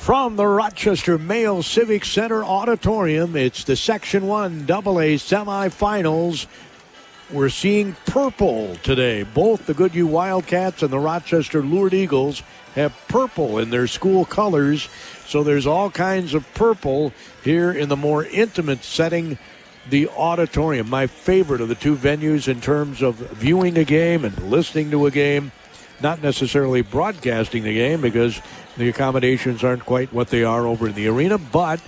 From the Rochester Mayo Civic Center Auditorium, it's the Section 1 AA semifinals. We're seeing purple today. Both the Goodhue Wildcats and the Rochester Lourdes Eagles have purple in their school colors. So there's all kinds of purple here in the more intimate setting, the auditorium. My favorite of the two venues in terms of viewing a game and listening to a game. Not necessarily broadcasting the game because the accommodations aren't quite what they are over in the arena, but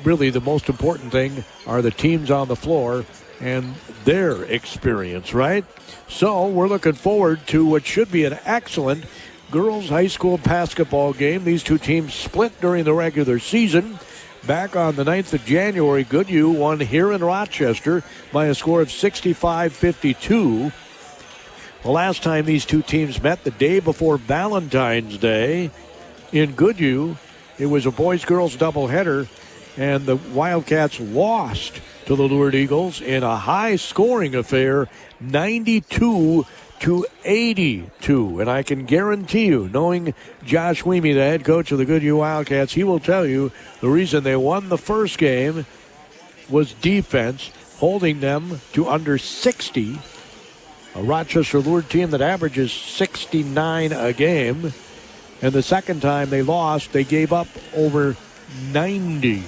really the most important thing are the teams on the floor and their experience, right? So we're looking forward to what should be an excellent girls high school basketball game. These two teams split during the regular season. Back on the 9th of January, Goodhue won here in Rochester by a score of 65-52. The last time these two teams met, the day before Valentine's Day in Goodhue, it was a boys-girls doubleheader, and the Wildcats lost to the Lourdes Eagles in a high-scoring affair, 92-82. And I can guarantee you, knowing Josh Weemy, the head coach of the Goodhue Wildcats, he will tell you the reason they won the first game was defense, holding them to under 60. A Rochester Lourdes team that averages 69 a game. And the second time they lost, they gave up over 90.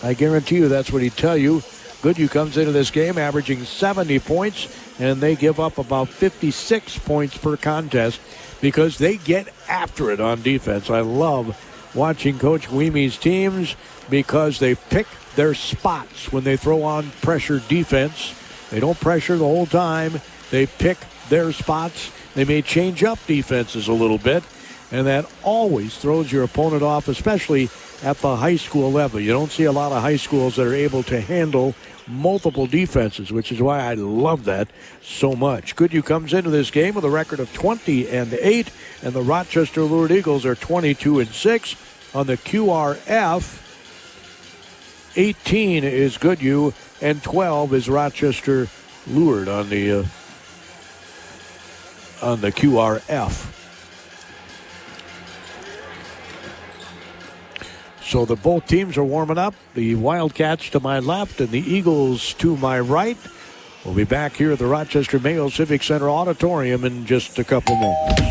I guarantee you that's what he'd tell you. Goodhue comes into this game averaging 70 points, and they give up about 56 points per contest because they get after it on defense. I love watching Coach Weemy's teams because they pick their spots when they throw on pressure defense. They don't pressure the whole time. They pick their spots. They may change up defenses a little bit, and that always throws your opponent off, especially at the high school level. You don't see a lot of high schools that are able to handle multiple defenses, which is why I love that so much. Goodhue comes into this game with a record of 20-8, and the Rochester Lourdes Eagles are 22-6. On the QRF, 18 is Goodhue, and 12 is Rochester Lourdes on the QRF. So both teams are warming up. The Wildcats to my left and the Eagles to my right. We'll be back here at the Rochester Mayo Civic Center Auditorium in just a couple moments.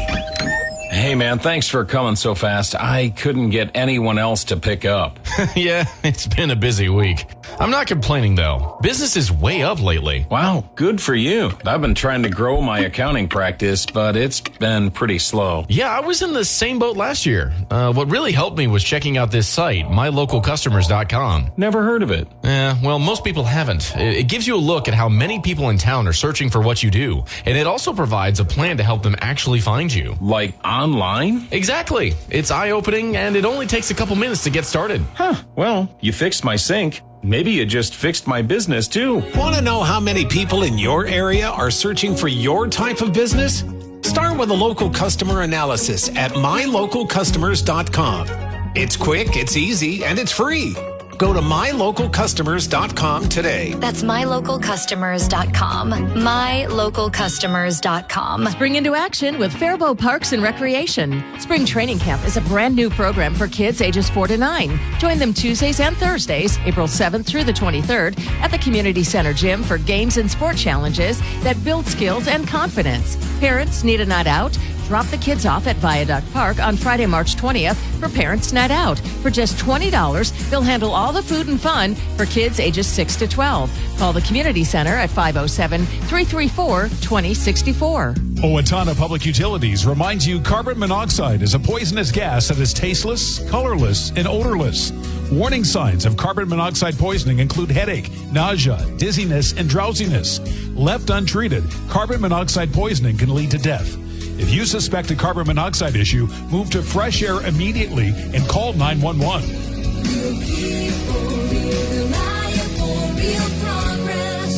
Hey, man, thanks for coming so fast. I couldn't get anyone else to pick up. Yeah, it's been a busy week. I'm not complaining, though. Business is way up lately. Wow, good for you. I've been trying to grow my accounting practice, but it's been pretty slow. Yeah, I was in the same boat last year. What really helped me was checking out this site, mylocalcustomers.com. Never heard of it. Well, most people haven't. It gives you a look at how many people in town are searching for what you do, and it also provides a plan to help them actually find you. Like online? Exactly. It's eye-opening, and it only takes a couple minutes to get started. Huh. Well, you fixed my sink. Maybe you just fixed my business, too. Want to know how many people in your area are searching for your type of business? Start with a local customer analysis at mylocalcustomers.com. It's quick, it's easy, and it's free. Go to mylocalcustomers.com today. That's mylocalcustomers.com. Mylocalcustomers.com. Spring into action with Faribault Parks and Recreation. Spring Training Camp is a brand new program for kids ages 4 to 9. Join them Tuesdays and Thursdays, April 7th through the 23rd, at the Community Center Gym for games and sport challenges that build skills and confidence. Parents need a night out? Drop the kids off at Viaduct Park on Friday, March 20th for Parents' Night Out. For just $20, they'll handle all the food and fun for kids ages 6 to 12. Call the Community Center at 507-334-2064. Owatonna Public Utilities reminds you carbon monoxide is a poisonous gas that is tasteless, colorless, and odorless. Warning signs of carbon monoxide poisoning include headache, nausea, dizziness, and drowsiness. Left untreated, carbon monoxide poisoning can lead to death. If you suspect a carbon monoxide issue, move to fresh air immediately and call 911. Real people, real reliable, real progress.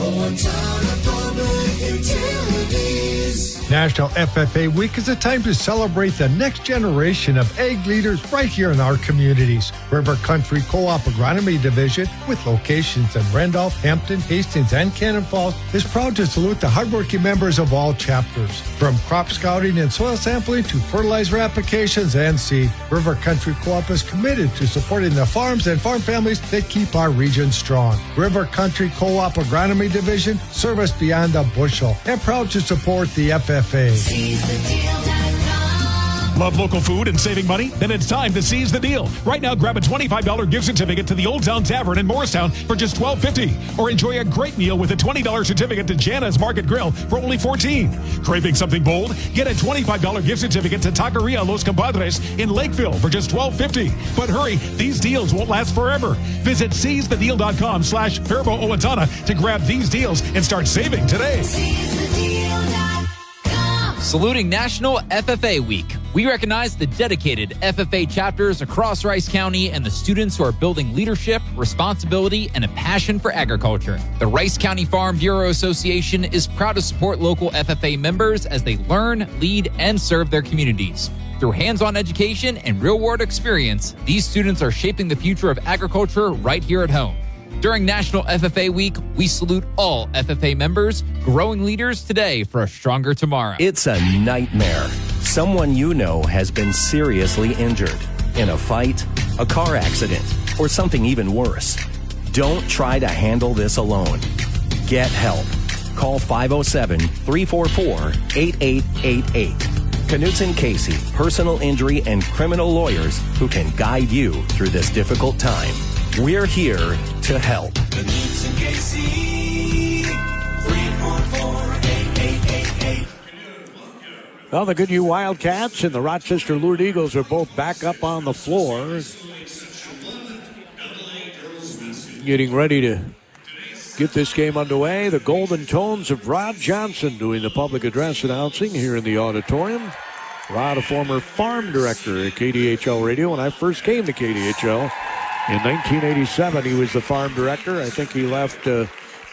Owatonna Public Utilities. National FFA Week is a time to celebrate the next generation of ag leaders right here in our communities. River Country Co-op Agronomy Division, with locations in Randolph, Hampton, Hastings, and Cannon Falls, is proud to salute the hardworking members of all chapters. From crop scouting and soil sampling to fertilizer applications and seed, River Country Co-op is committed to supporting the farms and farm families that keep our region strong. River Country Co-op Agronomy Division, service beyond the bushel, and proud to support the FFA. Love local food and saving money? Then it's time to seize the deal. Right now, grab a $25 gift certificate to the Old Town Tavern in Morristown for just $12.50. Or enjoy a great meal with a $20 certificate to Jana's Market Grill for only $14. Craving something bold? Get a $25 gift certificate to Taqueria Los Compadres in Lakeville for just $12.50. But hurry, these deals won't last forever. Visit seizethedeal.com/Faribault-Owatonna to grab these deals and start saving today. Saluting National FFA Week. We recognize the dedicated FFA chapters across Rice County and the students who are building leadership, responsibility, and a passion for agriculture. The Rice County Farm Bureau Association is proud to support local FFA members as they learn, lead, and serve their communities. Through hands-on education and real-world experience, these students are shaping the future of agriculture right here at home. During National FFA Week, we salute all FFA members, growing leaders today for a stronger tomorrow. It's a nightmare. Someone you know has been seriously injured in a fight, a car accident, or something even worse. Don't try to handle this alone. Get help. Call 507-344-8888. Knutson Casey, personal injury and criminal lawyers who can guide you through this difficult time. We're here to help. Knutson Casey, 344-8888. Well, the Goodhue Wildcats and the Rochester Lourdes Eagles are both back up on the floor, getting ready to get this game underway. The Golden Tones of Rod Johnson doing the public address announcing here in the auditorium. Rod, a former farm director at KDHL Radio. When I first came to KDHL in 1987, he was the farm director. I think he left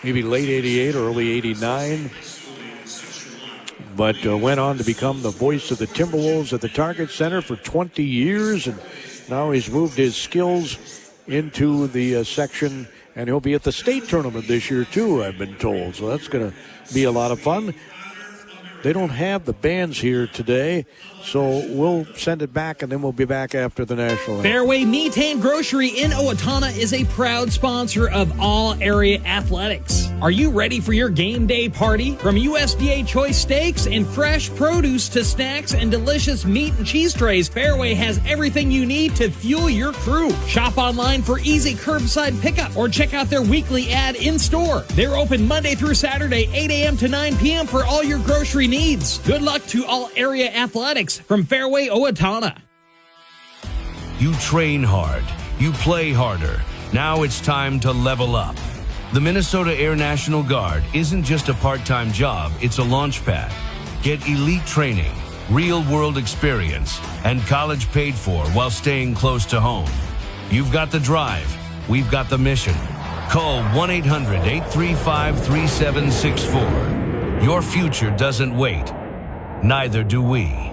maybe late 88 or early 89. But went on to become the voice of the Timberwolves at the Target Center for 20 years. And now he's moved his skills into the section, and he'll be at the state tournament this year too, I've been told. So that's going to be a lot of fun. They don't have the bands here today, so we'll send it back, and then we'll be back after the national. Fairway Meat and Grocery in Owatonna is a proud sponsor of all area athletics. Are you ready for your game day party? From USDA choice steaks and fresh produce to snacks and delicious meat and cheese trays, Fairway has everything you need to fuel your crew. Shop online for easy curbside pickup or check out their weekly ad in store. They're open Monday through Saturday, 8 a.m. to 9 p.m. for all your grocery needs. Good luck to all area athletics from Fairway Owatonna. You train hard. You play harder. Now it's time to level up. The Minnesota Air National Guard isn't just a part-time job, it's a launch pad. Get elite training, real-world experience, and college paid for while staying close to home. You've got the drive. We've got the mission. Call 1-800-835-3764. Your future doesn't wait. Neither do we.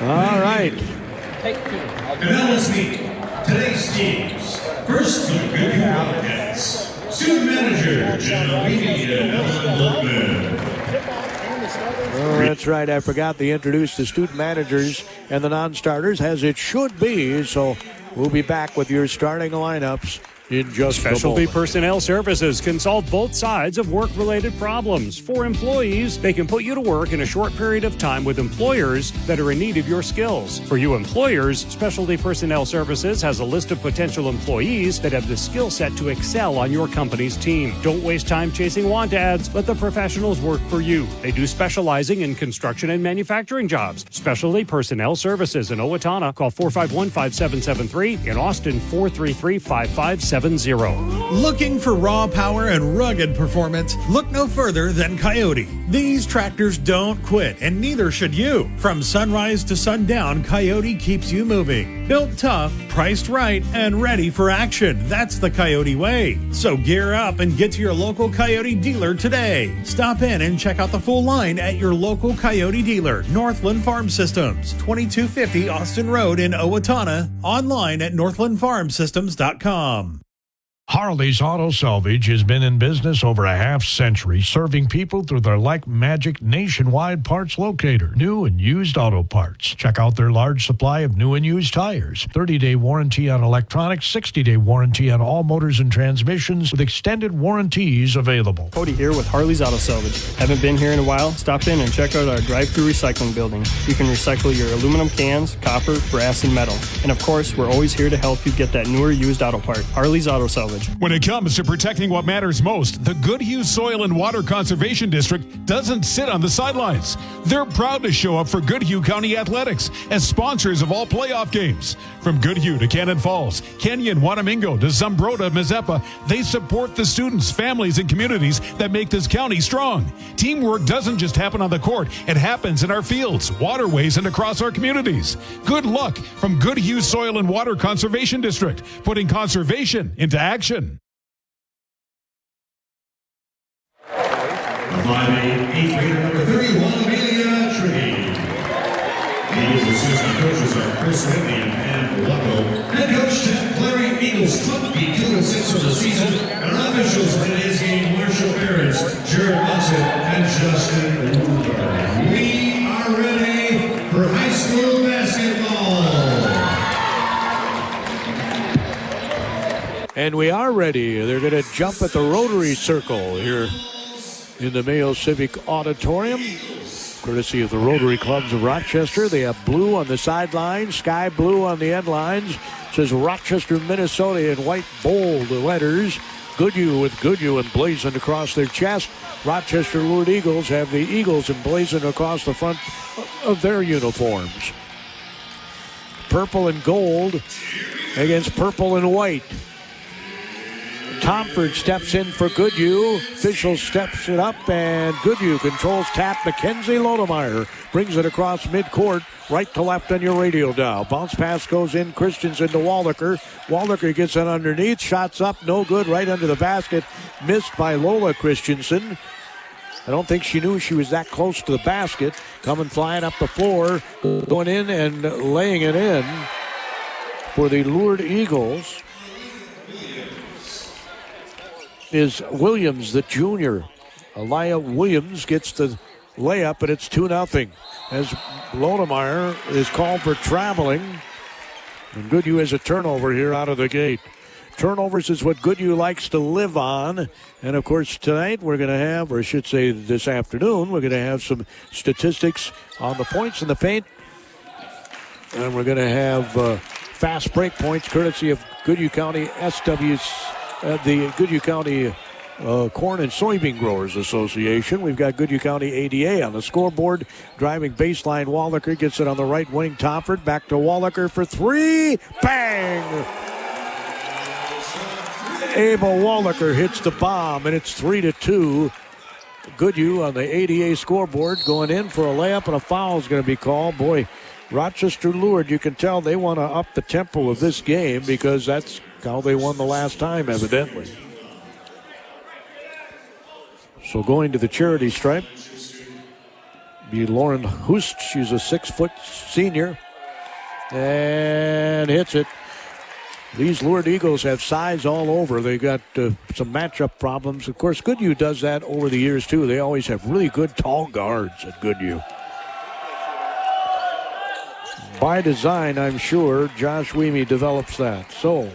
All right. And now let's meet today's teams. First, the Goodhue Wildcats. Student Manager, Jenna Weedy and Ellen Lookman. Oh, that's right. I forgot to introduce the student managers and the non-starters, as it should be. So we'll be back with your starting lineups in just Specialty a moment. Personnel Services can solve both sides of work-related problems. For employees, they can put you to work in a short period of time with employers that are in need of your skills. For you employers, Specialty Personnel Services has a list of potential employees that have the skill set to excel on your company's team. Don't waste time chasing want ads. Let the professionals work for you. They do specializing in construction and manufacturing jobs. Specialty Personnel Services in Owatonna. Call 451-5773. In Austin, 433-5573. Looking for raw power and rugged performance? Look no further than Coyote. These tractors don't quit, and neither should you. From sunrise to sundown, Coyote keeps you moving. Built tough, priced right, and ready for action. That's the Coyote way. So gear up and get to your local Coyote dealer today. Stop in and check out the full line at your local Coyote dealer, Northland Farm Systems, 2250 Austin Road in Owatonna. Online at northlandfarmsystems.com. Harley's Auto Salvage has been in business over a half-century, serving people through their Like Magic nationwide parts locator. New and used auto parts. Check out their large supply of new and used tires. 30-day warranty on electronics, 60-day warranty on all motors and transmissions with extended warranties available. Cody here with Harley's Auto Salvage. Haven't been here in a while? Stop in and check out our drive-thru recycling building. You can recycle your aluminum cans, copper, brass, and metal. And of course, we're always here to help you get that newer used auto part. Harley's Auto Salvage. When it comes to protecting what matters most, the Goodhue Soil and Water Conservation District doesn't sit on the sidelines. They're proud to show up for Goodhue County Athletics as sponsors of all playoff games. From Goodhue to Cannon Falls, Kenyon, Wanamingo to Zumbrota, Mazeppa, they support the students, families, and communities that make this county strong. Teamwork doesn't just happen on the court. It happens in our fields, waterways, and across our communities. Good luck from Goodhue Soil and Water Conservation District, putting conservation into action. 5'8", 8th grader number 31, Amelia Tree. Eagles assistant coaches are Chris Whitney and Pam Luco. Head coach Ted Clary, Eagles 22-6 for the season. And our officials for today's game, Marshall Parents, Jared Munson, and Justin Luber. We are ready for high school basketball. And we are ready. They're going to jump at the Rotary Circle here in the Mayo Civic Auditorium, courtesy of the Rotary Clubs of Rochester. They have blue on the sidelines, sky blue on the end lines. It says Rochester, Minnesota in white bold letters. Goodhue with Goodhue emblazoned across their chest. Rochester Lourdes Eagles have the Eagles emblazoned across the front of their uniforms. Purple and gold against purple and white. Tomford steps in for Goodhue. Official steps it up, and Goodhue controls tap. Mackenzie Lodemeyer brings it across midcourt, right to left on your radio dial. Bounce pass goes in. Christensen to Waldecker. Waldecker gets it underneath. Shots up, no good, right under the basket. Missed by Lola Christensen. I don't think she knew she was that close to the basket. Coming flying up the floor, going in and laying it in for the Lourdes Eagles is Williams, the junior. Elia Williams gets the layup, and it's 2-0. As Lodemeyer is called for traveling. And Goodhue has a turnover here out of the gate. Turnovers is what Goodhue likes to live on. And, of course, tonight we're going to have, or I should say this afternoon, we're going to have some statistics on the points in the paint. And we're going to have fast break points courtesy of Goodhue County the Goodhue County Corn and Soybean Growers Association. We've got Goodhue County ADA on the scoreboard. Driving baseline, Waldecker gets it on the right wing. Tomford back to Waldecker for three. Bang! Abel Waldecker hits the bomb, and it's 3-2. Goodhue on the ADA scoreboard going in for a layup, and a foul is going to be called. Boy, Rochester Lourdes, you can tell they want to up the tempo of this game because that's how they won the last time, evidently. So going to the charity stripe be Lauren Hust. She's a 6-foot senior and hits it. These Lourdes Eagles have size all over. They got some matchup problems. Of course, Goodhue does that over the years too. They always have really good tall guards at Goodhue. By design, I'm sure Josh Weemy develops that. So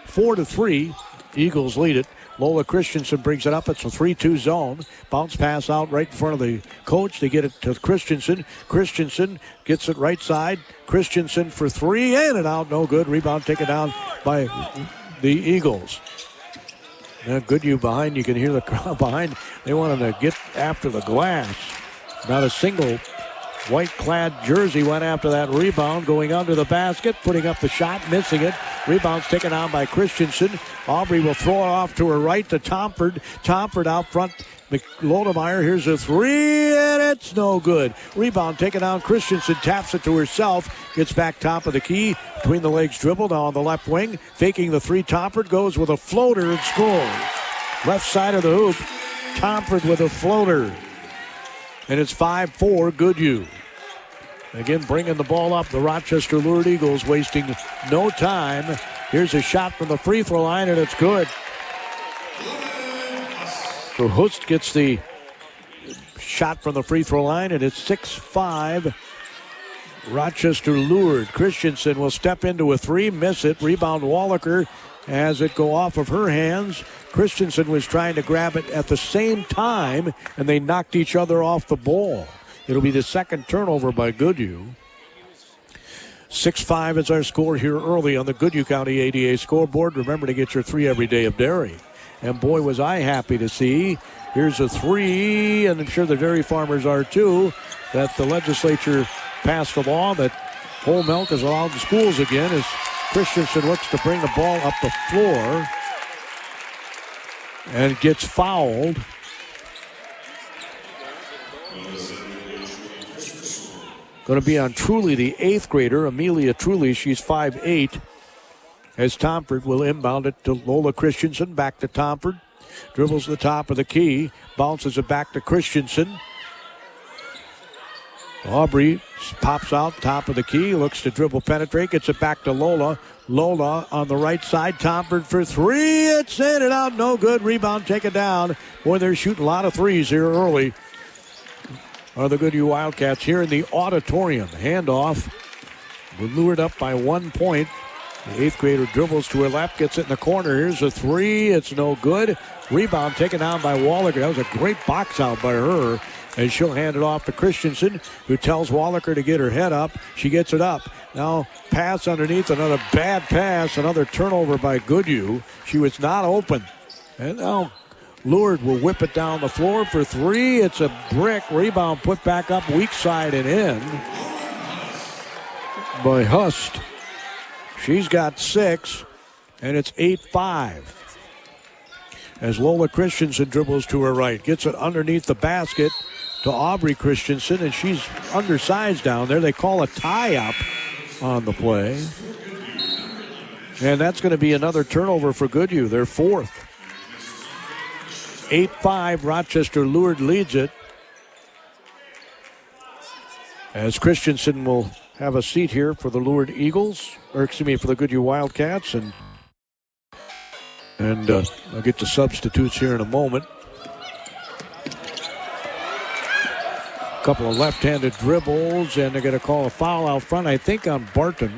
4-3, Eagles lead it. Lola Christensen brings it up. It's a 3-2 zone. Bounce pass out right in front of the coach. They get it to Christensen. Christensen gets it right side. Christensen for three, in and out. No good. Rebound taken down by the Eagles. Now Goodhue behind. You can hear the crowd behind. They wanted to get after the glass. Not a single white-clad jersey went after that rebound, going under the basket, putting up the shot, missing it. Rebound's taken down by Christensen. Aubrey will throw it off to her right to Tomford. Tomford out front. Lodemeyer, here's a three, and it's no good. Rebound taken down. Christensen taps it to herself. Gets back top of the key. Between the legs dribble now on the left wing. Faking the three. Tomford goes with a floater and scores. Left side of the hoop. Tomford with a floater. And it's 5-4 Goodhue. Again, bringing the ball up. The Rochester Lourdes Eagles wasting no time. Here's a shot from the free throw line, and it's good. So Hust gets the shot from the free throw line, and it's 6-5 Rochester Lourdes. Christensen will step into a three, miss it. Rebound Wallaker has it go off of her hands. Christensen was trying to grab it at the same time, and they knocked each other off the ball. It'll be the second turnover by Goodhue. 6-5 is our score here early on the Goodhue County ADA scoreboard. Remember to get your 3 every day of dairy. And boy, was I happy to see. Here's a 3, and I'm sure the dairy farmers are too, that the legislature passed a law that whole milk is allowed in schools again as Christensen looks to bring the ball up the floor and gets fouled. Going to be on Truly, the 8th grader, Amelia Truly. She's 5'8". As Tomford will inbound it to Lola Christensen. Back to Tomford. Dribbles the top of the key. Bounces it back to Christensen. Aubrey pops out top of the key. Looks to dribble penetrate. Gets it back to Lola. Lola on the right side. Tomford for 3. It's in and out. No good. Rebound taken down. Boy, they're shooting a lot of threes here early. Are the Goodhue Wildcats here in the auditorium. Handoff. We're lured up by 1 point. The 8th grader dribbles to her left, gets it in the corner. Here's a 3. It's no good. Rebound taken down by Wallaker. That was a great box out by her. And she'll hand it off to Christensen, who tells Wallaker to get her head up. She gets it up. Now pass underneath. Another bad pass. Another turnover by Goodhue. She was not open. And now Lourdes will whip it down the floor for 3. It's a brick. Rebound put back up weak side and in by Hust. She's got 6, and it's 8-5. As Lola Christensen dribbles to her right. Gets it underneath the basket to Aubrey Christensen, and she's undersized down there. They call a tie-up on the play. And that's going to be another turnover for Goodhue, their 4th. 8-5, Rochester Lourdes leads it. As Christensen will have a seat here for the Lourdes Eagles, or excuse me, for the Goodhue Wildcats, and I'll get to substitutes here in a moment. A couple of left-handed dribbles, and they're going to call a foul out front, I think, on Barton.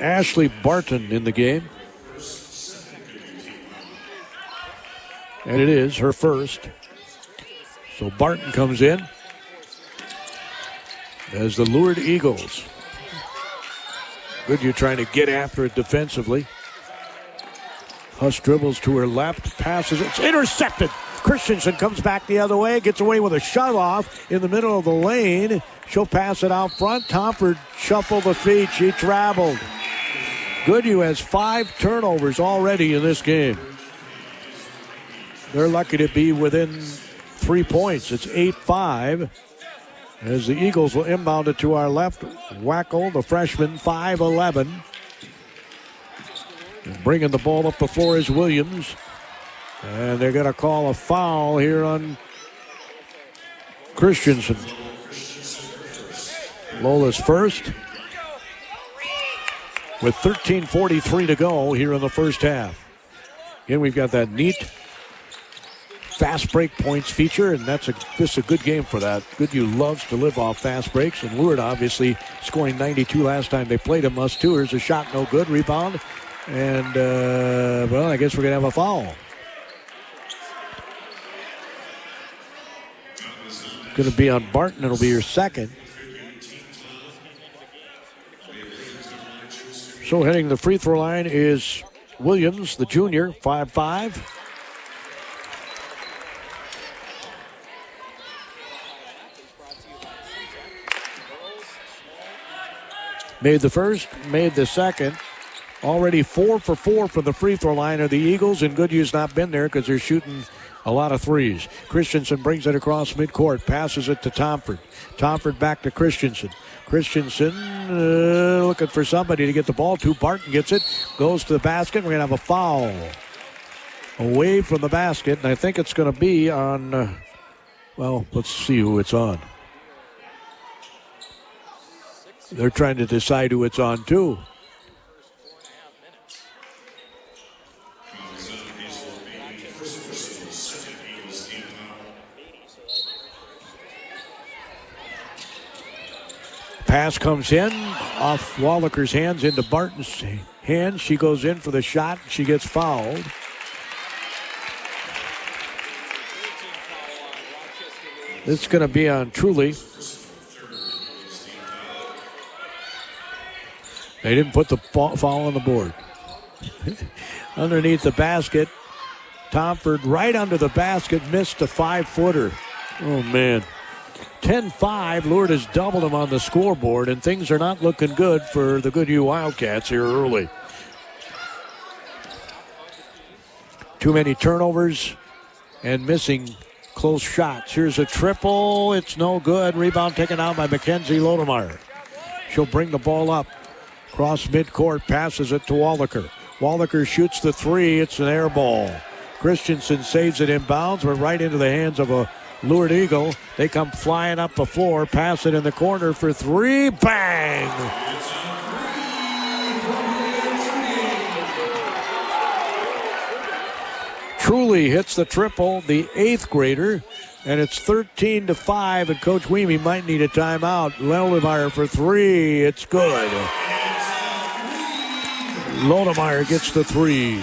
Ashley Barton in the game. And it is her first. So Barton comes in as the Lourdes Eagles. Goodhue trying to get after it defensively. Huss dribbles to her left, passes, it's intercepted. Christensen comes back the other way, gets away with a shove-off in the middle of the lane. She'll pass it out front. Tomford shuffled the feet. She traveled. Goodhue has 5 turnovers already in this game. They're lucky to be within 3 points. It's 8-5. As the Eagles will inbound it to our left. Wackel, the freshman, 5'11". Bringing the ball up the floor is Williams. And they're going to call a foul here on Christensen. Lola's first. With 13:43 to go here in the first half. Again, we've got that neat fast break points feature, and this is a good game for that. Goodhue loves to live off fast breaks, and Lourdes obviously scoring 92 last time they played him. Must too. Here's a shot, no good. Rebound, and well, I guess we're gonna have a foul. Going to be on Barton. It'll be your second. So heading the free throw line is Williams, the junior, 5'5". Made the first, made the second. Already 4 for 4 from the free throw line are the Eagles, and Goodhue's not been there because they're shooting a lot of threes. Christensen brings it across midcourt, passes it to Tomford. Tomford back to Christensen. Christensen looking for somebody to get the ball to. Barton gets it, goes to the basket. We're going to have a foul away from the basket, and I think it's going to be on, well, let's see who it's on. They're trying to decide who it's on, too. Pass comes in off Wallaker's hands into Barton's hands. She goes in for the shot. She gets fouled. This is going to be on Truly. They didn't put the foul on the board. Underneath the basket, Tomford right under the basket missed a 5-footer. Oh, man. 10-5, Lourdes has doubled them on the scoreboard, and things are not looking good for the Goodhue Wildcats here early. Too many turnovers and missing close shots. Here's a triple. It's no good. Rebound taken out by Mackenzie Lodemeyer. She'll bring the ball up. Cross midcourt, passes it to Wallaker. Wallaker shoots the three. It's an air ball. Christensen saves it inbounds, but right into the hands of a Lourdes Eagle. They come flying up the floor, pass it in the corner for three. Bang! Truly hits the triple, the 8th grader, and it's 13-5, and Coach Weemy might need a timeout. Lodemeyer for three. It's good. Lodemeyer gets the three.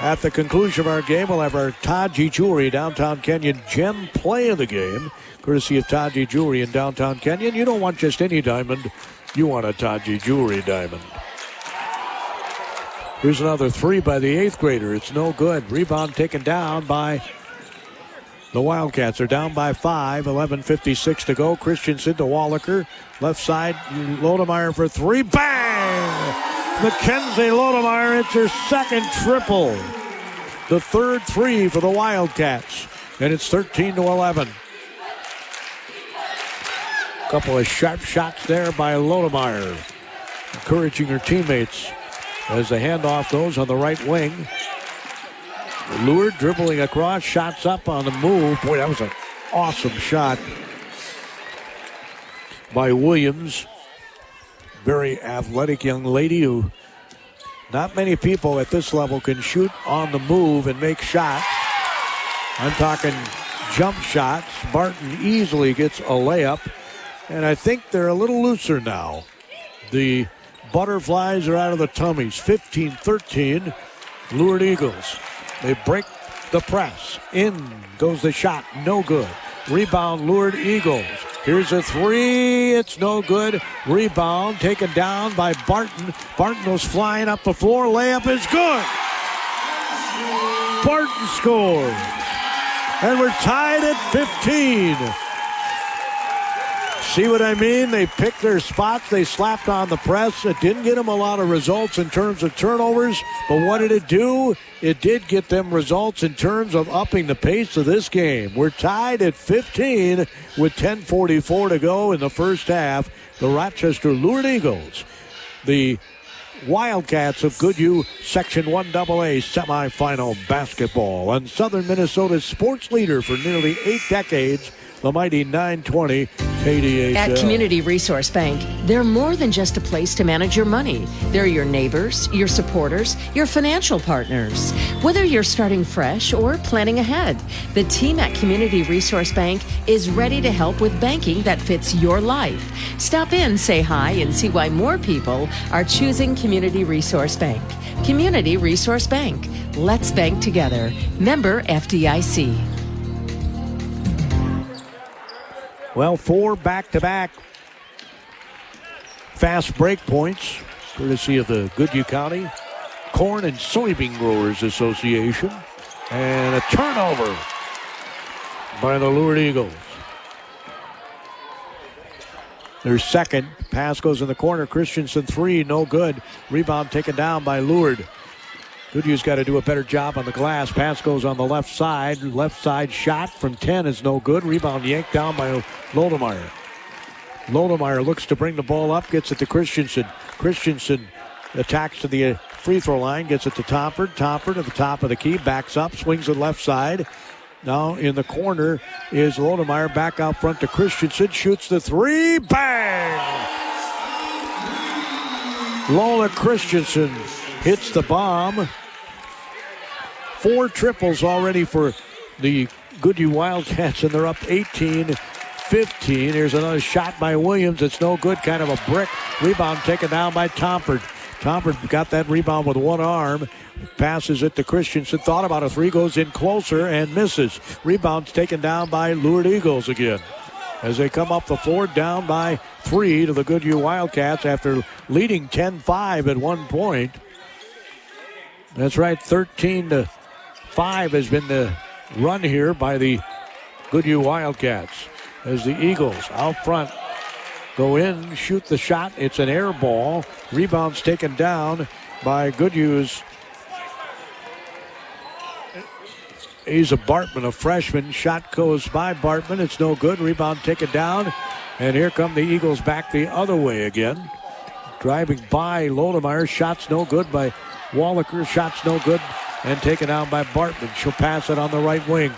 At the conclusion of our game, we'll have our Taji Jewelry Downtown Kenyon gem play of the game, courtesy of Taji Jewelry in Downtown Kenyon. You don't want just any diamond. You want a Taji Jewelry diamond. Here's another three by the 8th grader. It's no good. Rebound taken down by the Wildcats. Are down by 5. 11:56 to go. Christensen to Wallaker. Left side, Lodemeyer for three. Bang! Mackenzie Lodemeyer, it's her second triple. The 3rd three for the Wildcats. And it's 13-11. A couple of sharp shots there by Lodemeyer, encouraging her teammates as the handoff goes on the right wing. Lourdes dribbling across, shots up on the move. Boy, that was an awesome shot by Williams. Very athletic young lady who not many people at this level can shoot on the move and make shots. I'm talking jump shots. Barton easily gets a layup, and I think they're a little looser now. The Butterflies are out of the tummies. 15-13, Lourdes Eagles. They break the press. In goes the shot. No good. Rebound, Lourdes Eagles. Here's a three. It's no good. Rebound taken down by Barton. Barton goes flying up the floor. Layup is good. Barton scores. And we're tied at 15. See what I mean? They picked their spots. They slapped on the press. It didn't get them a lot of results in terms of turnovers. But what did it do? It did get them results in terms of upping the pace of this game. We're tied at 15 with 10:44 to go in the first half. The Rochester Lourdes Eagles, the Wildcats of Goodhue, Section 1AA semifinal basketball. On Southern Minnesota's sports leader for nearly 8 decades, the mighty 920 KDHL. At Community Resource Bank, they're more than just a place to manage your money. They're your neighbors, your supporters, your financial partners. Whether you're starting fresh or planning ahead, the team at Community Resource Bank is ready to help with banking that fits your life. Stop in, say hi, and see why more people are choosing Community Resource Bank. Community Resource Bank. Let's bank together. Member FDIC. Well, 4 back-to-back fast break points, courtesy of the Goodhue County Corn and Soybean Growers Association. And a turnover by the Lourdes Eagles. Their second. Pass goes in the corner. Christensen 3, no good. Rebound taken down by Lourdes. Goodhue's got to do a better job on the glass. Pass goes on the left side. Left side shot from 10 is no good. Rebound yanked down by Lodemeyer. Lodemeyer looks to bring the ball up, gets it to Christensen. Christensen attacks to the free throw line, gets it to Tompert. Tompert at the top of the key, backs up, swings it left side. Now in the corner is Lodemeyer, back out front to Christensen, shoots the three, bang! Lola Christensen hits the bomb. 4 triples already for the Goodhue Wildcats, and they're up 18-15. Here's another shot by Williams. It's no good, kind of a brick. Rebound taken down by Tompert. Tompert got that rebound with one arm. Passes it to Christensen. Thought about a three, goes in closer and misses. Rebound's taken down by Lourdes Eagles again. As they come up the floor, down by 3 to the Goodhue Wildcats after leading 10-5 at one point. That's right, 13-5 has been the run here by the Goodhue Wildcats. As the Eagles out front go in, shoot the shot. It's an air ball. Rebound's taken down by Goodhue's Asa Bartman, a freshman. Shot goes by Bartman. It's no good. Rebound taken down. And here come the Eagles back the other way again. Driving by Lodemeyer. Shot's no good by Wallaker. Shot's no good. And taken down by Bartman. She'll pass it on the right wing.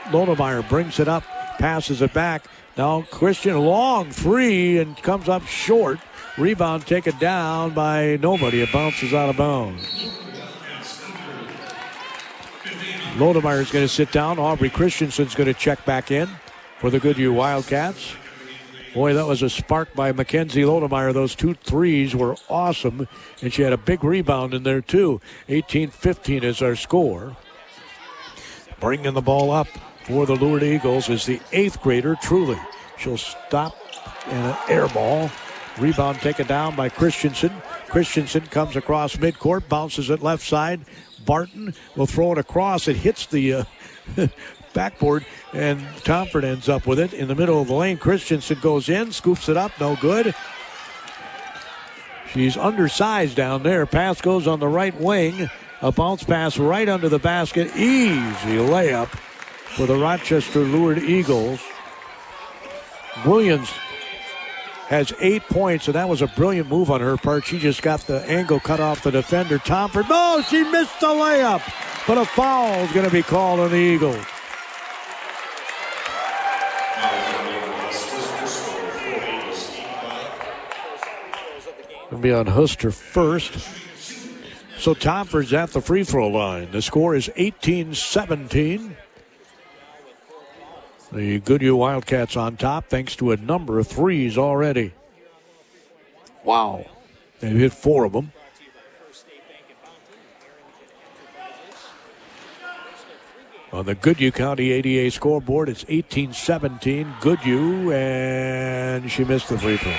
Lodemeyer brings it up. Passes it back. Now Christian, long three, and comes up short. Rebound taken down by nobody. It bounces out of bounds. Lodemeyer's going to sit down. Aubrey Christensen's going to check back in for the Goodhue Wildcats. Boy, that was a spark by Mackenzie Lodemeyer. Those 2 threes were awesome, and she had a big rebound in there too. 18-15 is our score. Bringing the ball up for the Lourdes Eagles is the 8th grader, Truly. She'll stop and an air ball. Rebound taken down by Christensen. Christensen comes across midcourt, bounces it left side. Barton will throw it across. It hits the backboard, and Tompert ends up with it in the middle of the lane. Christensen goes in, scoops it up, no good. She's undersized down there. Pass goes on the right wing. A bounce pass right under the basket. Easy layup for the Rochester Lourdes Eagles. Williams has 8 points, and that was a brilliant move on her part. She just got the angle cut off the defender. Tompert, no, she missed the layup, but a foul is going to be called on the Eagles. It'll be on Huster first. So Tompert's at the free throw line. The score is 18-17. The Goodhue Wildcats on top thanks to a number of threes already. Wow. They've hit 4 of them. On the Goodhue County ADA scoreboard, it's 18-17 Goodhue, and she missed the free throw.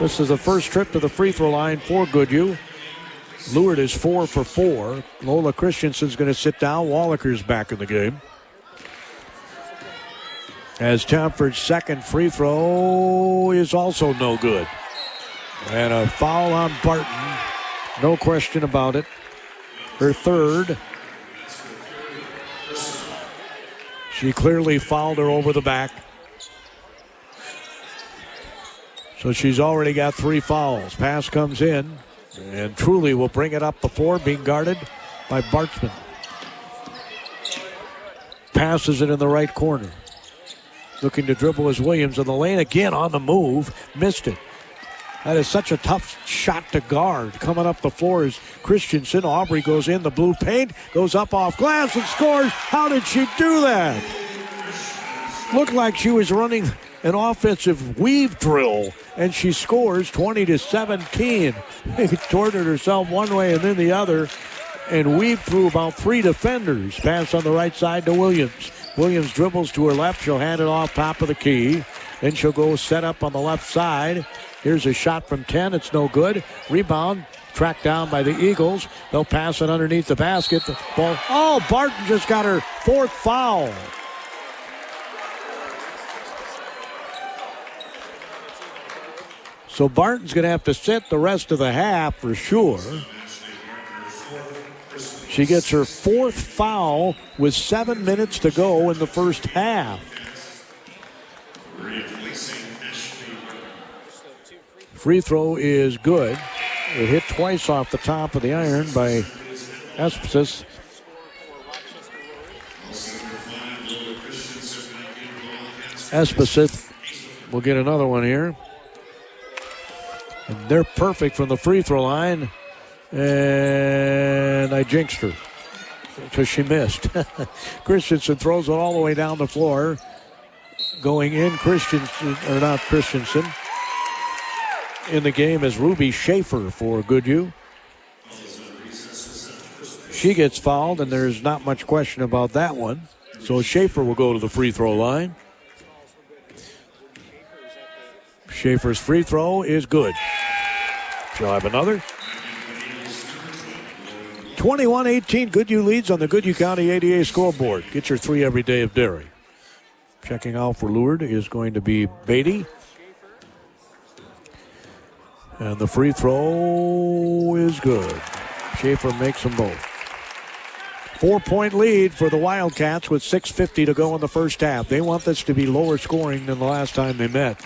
This is the first trip to the free throw line for Goodhue. Lourdes is 4 for 4. Lola Christensen's going to sit down. Wallaker's back in the game. As Tompert's second free throw is also no good. And a foul on Barton. No question about it. Her third. She clearly fouled her over the back. So she's already got 3 fouls. Pass comes in. And Truly will bring it up before, being guarded by Bartman. Passes it in the right corner. Looking to dribble is Williams in the lane again on the move. Missed it. That is such a tough shot to guard. Coming up the floor is Christensen. Aubrey goes in the blue paint. Goes up off glass and scores. How did she do that? Looked like she was running an offensive weave drill. And she scores 20-17. Torted herself one way and then the other. And weaved through about 3 defenders. Pass on the right side to Williams. Williams dribbles to her left. She'll hand it off top of the key. Then she'll go set up on the left side. Here's a shot from 10. It's no good. Rebound tracked down by the Eagles. They'll pass it underneath the basket. The ball. Oh, Barton just got her 4th foul. So Barton's going to have to sit the rest of the half for sure. She gets her 4th foul with 7 minutes to go in the first half. Free throw is good. It hit twice off the top of the iron by Espesis. Espesis will get another one here. And they're perfect from the free throw line. And I jinxed her because she missed. Christensen throws it all the way down the floor. Going in, Christensen. In the game is Ruby Schaefer for Goodhue. She gets fouled, and there's not much question about that one. So Schaefer will go to the free throw line. Schaefer's free throw is good. She'll have another. 21-18, Goodhue leads on the Goodhue County ADA scoreboard. Get your 3 every day of dairy. Checking out for Lourdes is going to be Beatty. And the free throw is good. Schaefer makes them both. 4-point lead for the Wildcats with 6:50 to go in the first half. They want this to be lower scoring than the last time they met.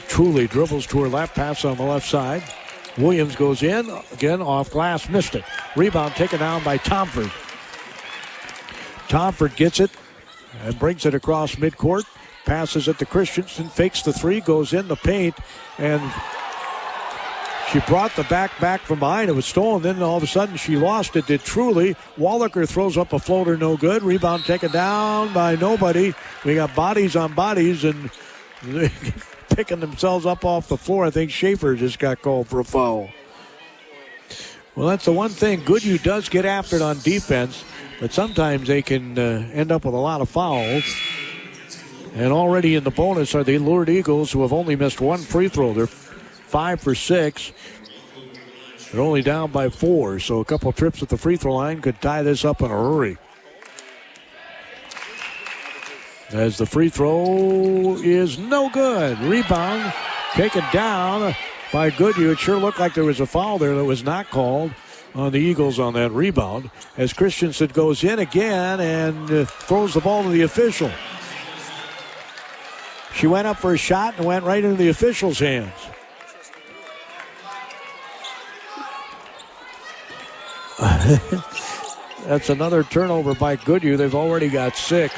Truly dribbles to her left, pass on the left side. Williams goes in, again off glass, missed it. Rebound taken down by Tomford. Tomford gets it and brings it across midcourt. Passes it to Christensen, fakes the 3, goes in the paint, and she brought the back from behind. It was stolen, then all of a sudden she lost it, did Truly. Wallaker throws up a floater, no good. Rebound taken down by nobody. We got bodies on bodies, and picking themselves up off the floor. I think Schaefer just got called for a foul. Well, that's the one thing. Goodhue does get after it on defense, but sometimes they can end up with a lot of fouls. And already in the bonus are the Lourdes Eagles, who have only missed 1 free throw. They're 5 for 6. They're only down by 4, so a couple of trips at the free throw line could tie this up in a hurry. As the free throw is no good. Rebound taken down by Goodhue. It sure looked like there was a foul there that was not called on the Eagles on that rebound. As Christensen goes in again and throws the ball to the official. She went up for a shot and went right into the official's hands. That's another turnover by Goodhue. They've already got 6.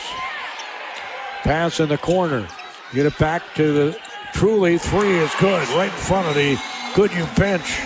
Pass in the corner. Get it back to the Truly. 3 is good right in front of the Goodhue bench.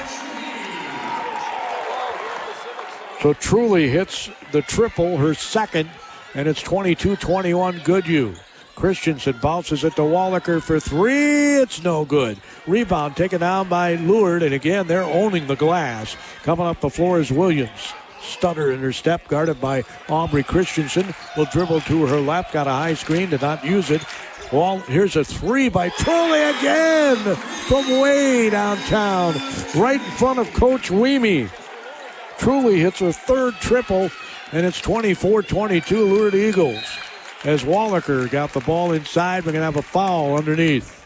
So Truly hits the triple, her second, and it's 22-21 Goodhue. Christensen bounces it to Wallaker for 3. It's no good. Rebound taken down by Lourdes, and again, they're owning the glass. Coming up the floor is Williams. Stutter in her step, guarded by Aubrey Christensen. Will dribble to her left, got a high screen, did not use it. Well, here's a 3 by Truly again from way downtown, right in front of Coach Weemy. Truly hits her 3rd triple, and it's 24-22 Lourdes Eagles. As Wallaker got the ball inside, we're going to have a foul underneath.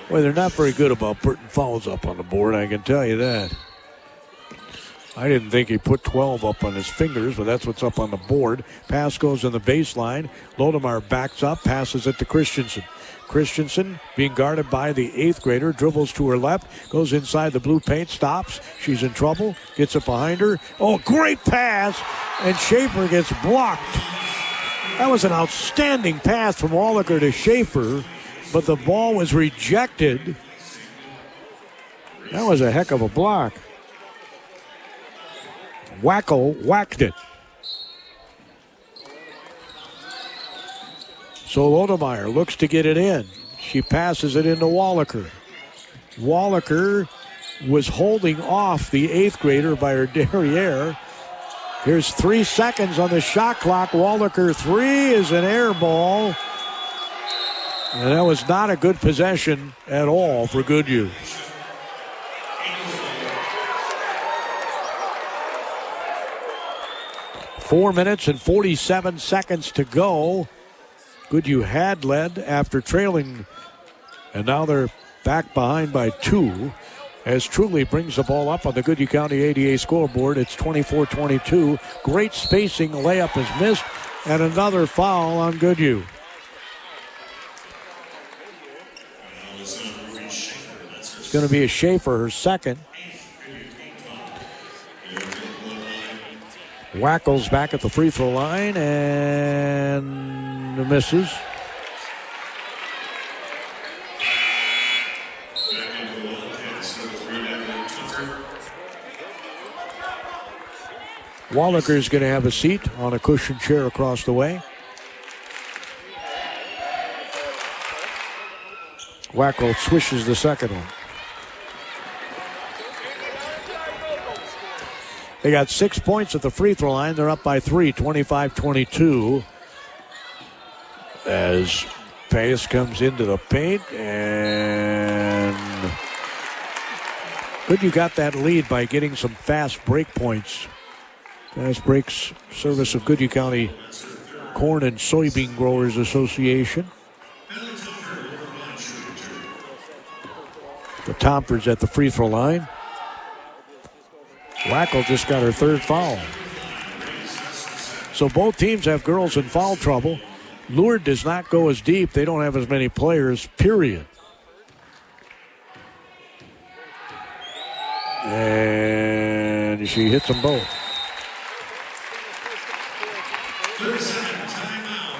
Well, they're not very good about putting fouls up on the board, I can tell you that. I didn't think he put 12 up on his fingers, but that's what's up on the board. Pass goes in the baseline. Lodemeyer backs up, passes it to Christensen. Christensen being guarded by the 8th grader, dribbles to her left, goes inside the blue paint, stops. She's in trouble, gets it behind her. Oh, great pass, and Schaefer gets blocked. That was an outstanding pass from Wallaker to Schaefer, but the ball was rejected. That was a heck of a block. Wacko whacked it. So Lodemeyer looks to get it in. She passes it into Wallaker. Wallaker was holding off the 8th grader by her derriere. Here's 3 seconds on the shot clock. Wallaker 3 is an air ball. And that was not a good possession at all for Goodhue. 4 minutes and 47 seconds to go. Goodhue had led after trailing, and now they're back behind by 2 as Truly brings the ball up on the Goodhue County ADA scoreboard. It's 24-22. Great spacing. Layup is missed, and another foul on Goodhue. It's going to be a Schaefer, her second. Wackel's back at the free throw line and misses. Wallaker's going to have a seat on a cushioned chair across the way. Wackel swishes the second one. They got 6 points at the free throw line. They're up by 3, 25-22. As Pace comes into the paint, and Goodhue got that lead by getting some fast break points. Fast breaks, service of Goodhue County Corn and Soybean Growers Association. The Tompers at the free throw line. Wackel just got her third foul. So both teams have girls in foul trouble. Lourdes does not go as deep. They don't have as many players, period. And she hits them both.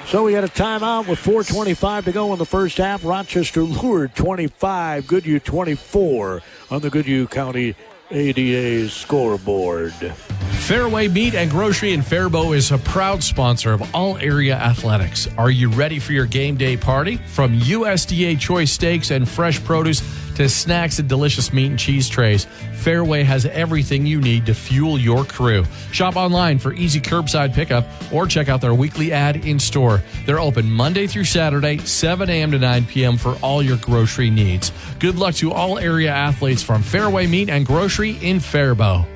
So we had a timeout with 4:25 to go in the first half. Rochester Lourdes 25, Goodhue 24 on the Goodhue County ADA scoreboard. Fairway Meat and Grocery in Faribault is a proud sponsor of all area athletics. Are you ready for your game day party? From USDA choice steaks and fresh produce to snacks and delicious meat and cheese trays, Fairway has everything you need to fuel your crew. Shop online for easy curbside pickup or check out their weekly ad in store. They're open Monday through Saturday, 7 a.m. to 9 p.m. for all your grocery needs. Good luck to all area athletes from Fairway Meat and Grocery in Faribault.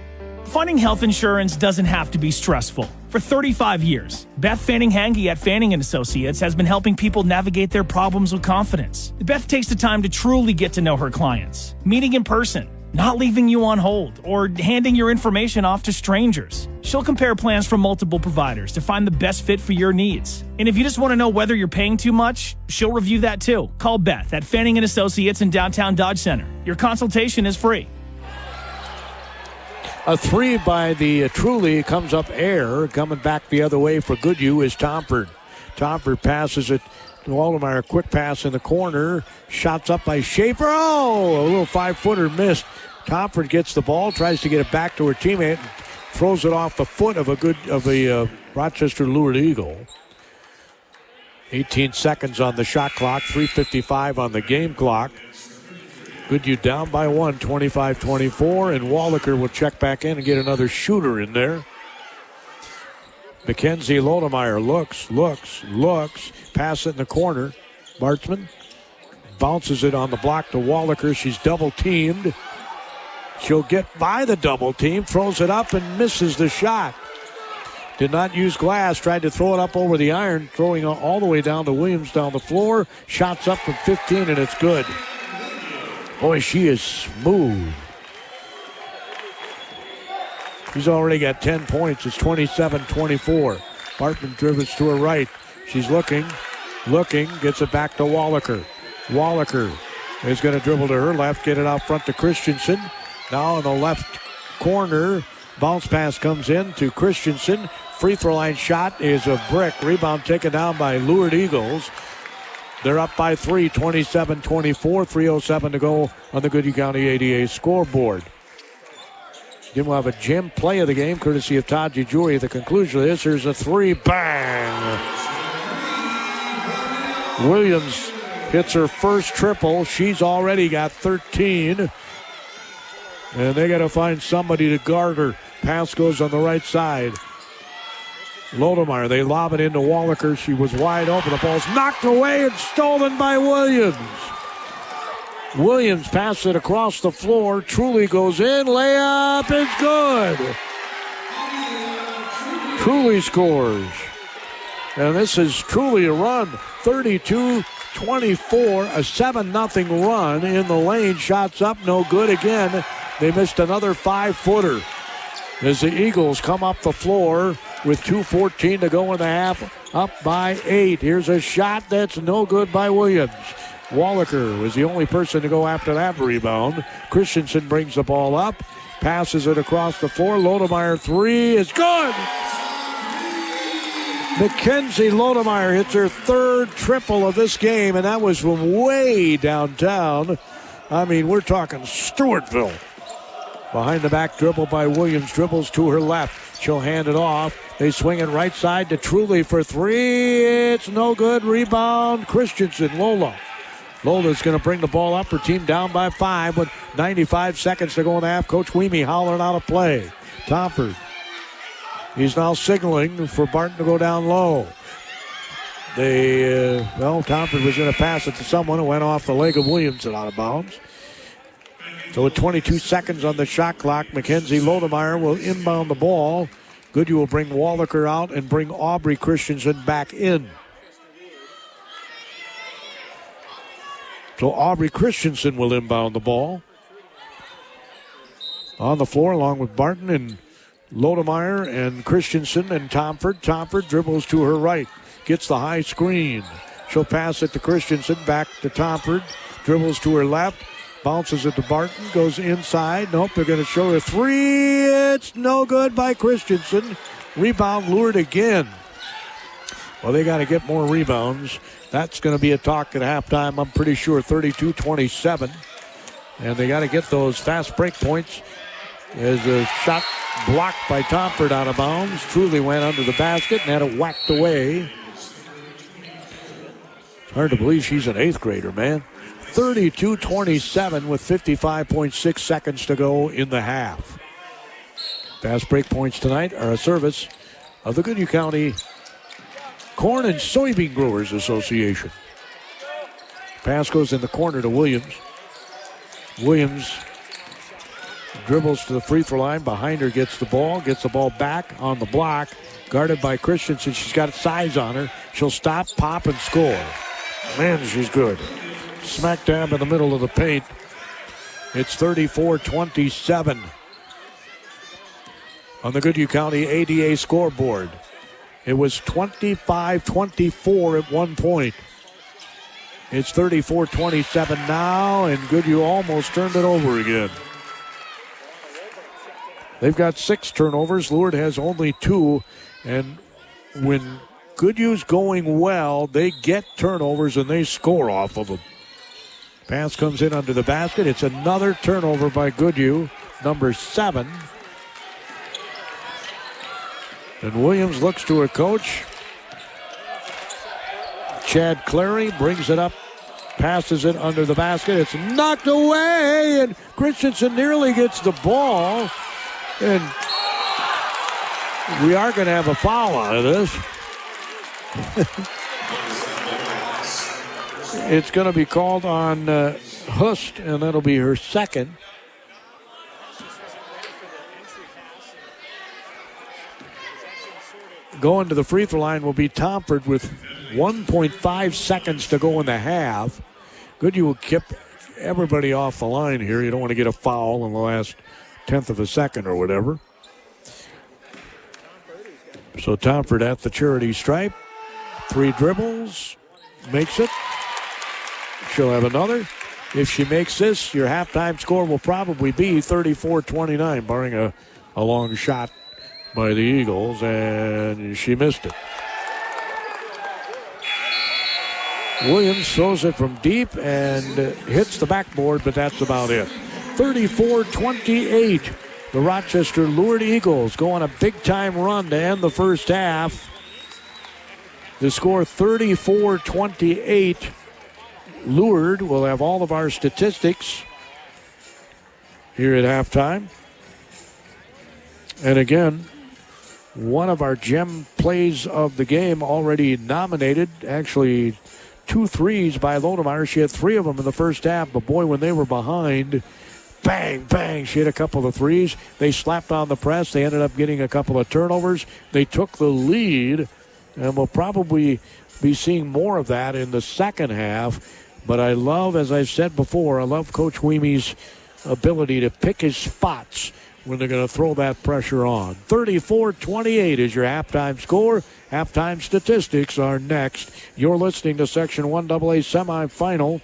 Finding health insurance doesn't have to be stressful. For 35 years, Beth Fanning-Hange at Fanning & Associates has been helping people navigate their problems with confidence. Beth takes the time to truly get to know her clients, meeting in person, not leaving you on hold, or handing your information off to strangers. She'll compare plans from multiple providers to find the best fit for your needs. And if you just want to know whether you're paying too much, she'll review that too. Call Beth at Fanning & Associates in downtown Dodge Center. Your consultation is free. A three by the Truly comes up air. Coming back the other way for Goodhue is Tompert. Tompert passes it to Waldemar. Quick pass in the corner. Shots up by Schaefer. Oh, a little 5-footer missed. Tompert gets the ball, tries to get it back to her teammate, and throws it off the foot of a Rochester Lourdes Eagle. 18 seconds on the shot clock, 3:55 on the game clock. Goodhue down by 1, 25-24, and Wallaker will check back in and get another shooter in there. Mackenzie Lodemeyer looks, pass it in the corner. Bartzman bounces it on the block to Wallaker. She's double-teamed. She'll get by the double team, throws it up and misses the shot. Did not use glass, tried to throw it up over the iron, throwing all the way down to Williams down the floor. Shots up from 15 and it's good. Boy, she is smooth. She's already got 10 points. It's 27-24. Bartman dribbles to her right. She's looking, gets it back to Wallaker. Wallaker is going to dribble to her left, get it out front to Christensen. Now in the left corner, bounce pass comes in to Christensen. Free throw line shot is a brick. Rebound taken down by Lourdes Eagles. They're up by 3, 27-24, 3:07 to go on the Goodhue County ADA scoreboard. Then we'll have a gym play of the game, courtesy of Todd DeJoy. At the conclusion of this, here's a three, bang! Williams hits her first triple. She's already got 13. And they got to find somebody to guard her. Pass goes on the right side. Lodemeyer, they lob it into Wallaker. She was wide open. The ball's knocked away and stolen by Williams. Williams passes it across the floor. Truly goes in. Layup is good. Truly scores. And this is truly a run. 32-24, a 7-0 run in the lane. Shots up, no good again. They missed another 5-footer as the Eagles come up the floor with 2:14 to go in the half, up by 8. Here's a shot that's no good by Williams. Wallaker was the only person to go after that rebound. Christensen brings the ball up, passes it across the floor. Lodemeyer three is good. Mackenzie Lodemeyer hits her third triple of this game, and that was from way downtown. I mean, we're talking Stewartville. Behind the back dribble by Williams, dribbles to her left. She'll hand it off. They swing it right side to Truly for three. It's no good. Rebound, Christensen. Lola's going to bring the ball up. Her team down by 5 with 95 seconds to go in the half. Coach Weemy hollering out a play. Tomford. He's now signaling for Barton to go down low. Tomford was going to pass it to someone who went off the leg of Williams and out of bounds. So with 22 seconds on the shot clock, Mackenzie Lodemeyer will inbound the ball. Goodhue will bring Wallaker out and bring Aubrey Christensen back in. So Aubrey Christensen will inbound the ball. On the floor along with Barton and Lodemeyer and Christensen and Tomford. Tomford dribbles to her right. Gets the high screen. She'll pass it to Christensen. Back to Tomford. Dribbles to her left. Bounces it to Barton. Goes inside. Nope, they're going to show her three. It's no good by Christensen. Rebound Lourdes again. Well, they got to get more rebounds. That's going to be a talk at halftime, I'm pretty sure. 32-27. And they got to get those fast break points. As a shot blocked by Tomford out of bounds. Truly went under the basket and had it whacked away. It's hard to believe she's an 8th grader, man. 32-27 with 55.6 seconds to go in the half. Fast break points tonight are a service of the Goodhue County Corn and Soybean Growers Association. Pass goes in the corner to Williams. Williams dribbles to the free throw line. Behind her gets the ball back on the block. Guarded by Christensen. She's got size on her. She'll stop, pop, and score. Man, she's good. Smack dab in the middle of the paint. It's 34-27 on the Goodhue County ADA scoreboard. It was 25-24 at one point. It's 34-27 now, and Goodhue almost turned it over again. They've got 6 turnovers. Lourdes has only 2, and when Goodhue's going well, they get turnovers and they score off of them. Pass comes in under the basket. It's another turnover by Goodhue, number 7. And Williams looks to her coach. Chad Clary brings it up, passes it under the basket. It's knocked away, and Christensen nearly gets the ball. And we are going to have a foul out of this. It's going to be called on Hust, and that'll be her second. Going to the free throw line will be Tomford with 1.5 seconds to go in the half. Goodhue will keep everybody off the line here. You don't want to get a foul in the last 10th of a second or whatever. So Tomford at the charity stripe. 3 dribbles. Makes it. She'll have another. If she makes this, your halftime score will probably be 34-29, barring a long shot by the Eagles, and she missed it. Williams throws it from deep and hits the backboard, but that's about it. 34-28. The Rochester Lourdes Eagles go on a big-time run to end the first half. The score 34-28. Lourdes will have all of our statistics here at halftime. And again, one of our gem plays of the game already nominated. Actually, 2 threes by Lodemeyer. She had 3 of them in the first half. But boy, when they were behind bang, bang. She hit a couple of threes. They slapped on the press. They ended up getting a couple of turnovers. They took the lead, and we'll probably be seeing more of that in the second half. But I love, as I've said before, I love Coach Weemy's ability to pick his spots when they're going to throw that pressure on. 34-28 is your halftime score. Halftime statistics are next. You're listening to Section 1AA Semifinal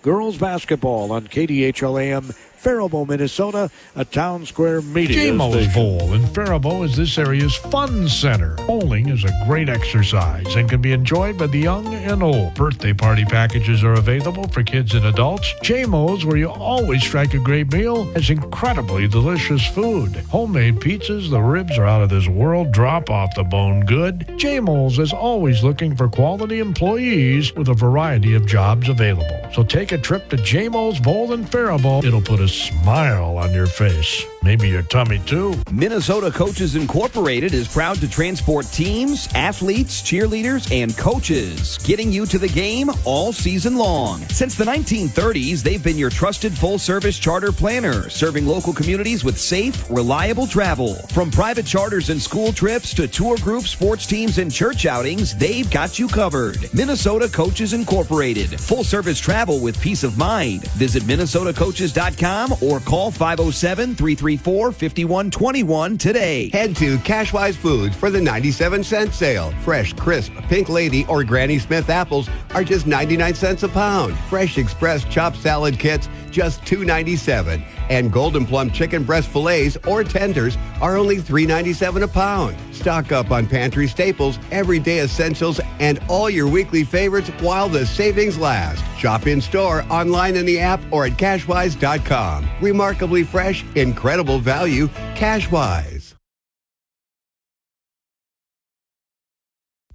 Girls Basketball on KDHL-AM, Faribault, Minnesota, a Town Square media JMO's station. Bowl in Faribault is this area's fun center. Bowling is a great exercise and can be enjoyed by the young and old. Birthday party packages are available for kids and adults. JMO's, where you always strike a great meal, has incredibly delicious food. Homemade pizzas, the ribs are out of this world, drop off the bone good. JMO's is always looking for quality employees with a variety of jobs available. So take a trip to JMO's Bowl in Faribault. It'll put a smile on your face. Maybe your tummy, too. Minnesota Coaches Incorporated is proud to transport teams, athletes, cheerleaders, and coaches, getting you to the game all season long. Since the 1930s, they've been your trusted full-service charter planner, serving local communities with safe, reliable travel. From private charters and school trips to tour groups, sports teams, and church outings, they've got you covered. Minnesota Coaches Incorporated. Full-service travel with peace of mind. Visit minnesotacoaches.com or call 507-334-5121 today. Head to Cashwise Foods for the 97-cent sale. Fresh, crisp, Pink Lady or Granny Smith apples are just 99 cents a pound. Fresh Express chopped salad kits, just $2.97. And Golden Plum chicken breast fillets or tenders are only $3.97 a pound. Stock up on pantry staples, everyday essentials, and all your weekly favorites while the savings last. Shop in store, online in the app, or at Cashwise.com. Remarkably fresh, incredible value, Cashwise.